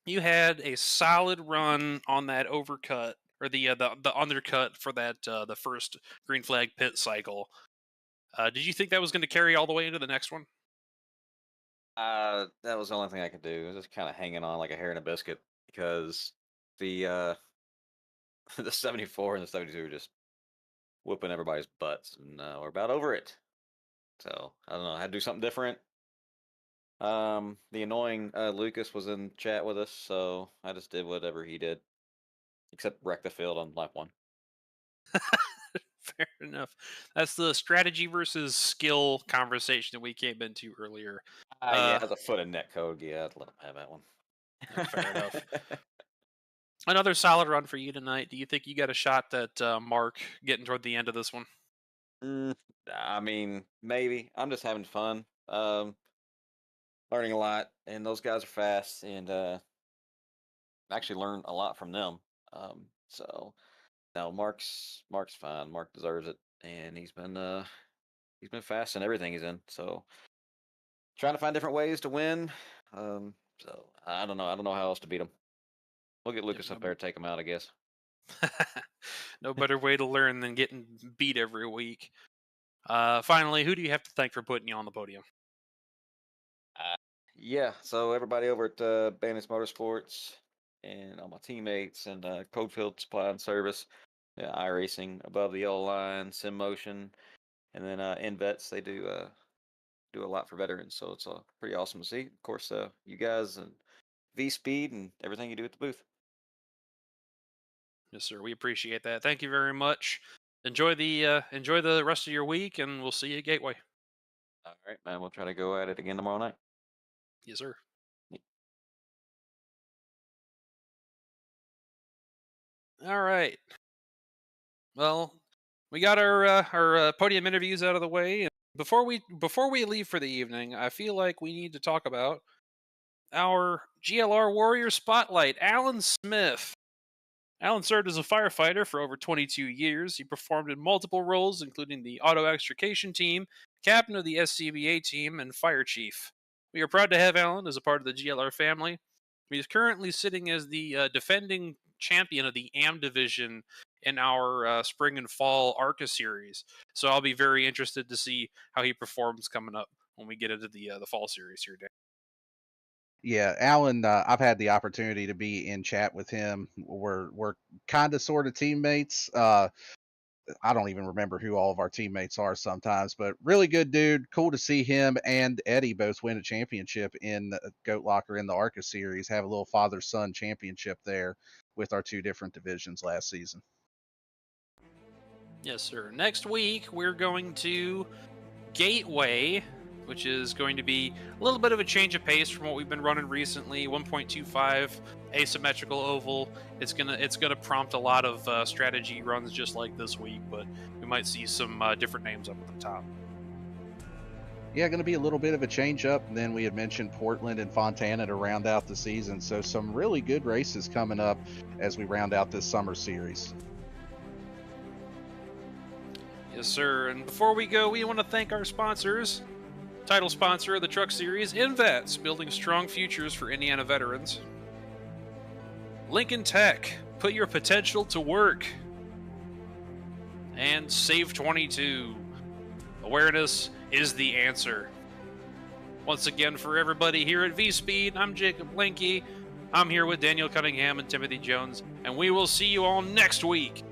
You had a solid run on that overcut or the undercut for that the first green flag pit cycle. Did you think that was going to carry all the way into the next one? That was the only thing I could do. I was just kind of hanging on like a hair in a biscuit because the the 74 and the 72 were just whooping everybody's butts, and we're about over it. So I don't know. I had to do something different. The annoying Lucas was in chat with us, so I just did whatever he did, except wreck the field on lap one. Fair enough. That's the strategy versus skill conversation that we came into earlier. Yeah, the foot and neck code. Yeah, I'd let him have that one. Fair enough. Another solid run for you tonight. Do you think you got a shot at Mark getting toward the end of this one? I mean, maybe. I'm just having fun. Learning a lot, and those guys are fast, and actually learn a lot from them. So now Mark's fine. Mark deserves it, and he's been fast in everything he's in. So trying to find different ways to win. So I don't know. I don't know how else to beat him. We'll get Lucas up there, take him out, I guess. No better way to learn than getting beat every week. Finally, who do you have to thank for putting you on the podium? Yeah, so everybody over at Bandits Motorsports and all my teammates and Codefield Supply and Service, iRacing, Above the Yellow Line, Sim Motion, And then Invets, they do a lot for veterans, so it's pretty awesome to see. Of course, you guys and V Speed and everything you do at the booth. Yes, sir. We appreciate that. Thank you very much. Enjoy the rest of your week, and we'll see you at Gateway. All right, man. We'll try to go at it again tomorrow night. Yes, sir. All right. Well, we got our podium interviews out of the way, and before we leave for the evening, I feel like we need to talk about our GLR Warrior Spotlight, Alan Smith. Alan served as a firefighter for over 22 years. He performed in multiple roles, including the auto extrication team, captain of the SCBA team, and fire chief. We are proud to have Alan as a part of the GLR family. He is currently sitting as the defending champion of the AM division in our spring and fall ARCA series. So I'll be very interested to see how he performs coming up when we get into the fall series here, Dan. Yeah, Alan, I've had the opportunity to be in chat with him. We're kind of sort of teammates. I don't even remember who all of our teammates are sometimes, but really good dude. Cool to see him and Eddie both win a championship in the Goat Locker in the ARCA series. Have a little father-son championship there with our two different divisions last season. Yes, sir. Next week, we're going to Gateway, which is going to be a little bit of a change of pace from what we've been running recently. 1.25 asymmetrical oval. It's gonna prompt a lot of strategy runs just like this week, but we might see some different names up at the top. Yeah, going to be a little bit of a change up. And then we had mentioned Portland and Fontana to round out the season. So some really good races coming up as we round out this summer series. Yes, sir. And before we go, we want to thank our sponsors. Title sponsor of the Truck Series, Invets, building strong futures for Indiana veterans. Lincoln Tech, put your potential to work. And Save 22, awareness is the answer. Once again, for everybody here at V-Speed, I'm Jacob Blinky. I'm here with Daniel Cunningham and Timothy Jones, and we will see you all next week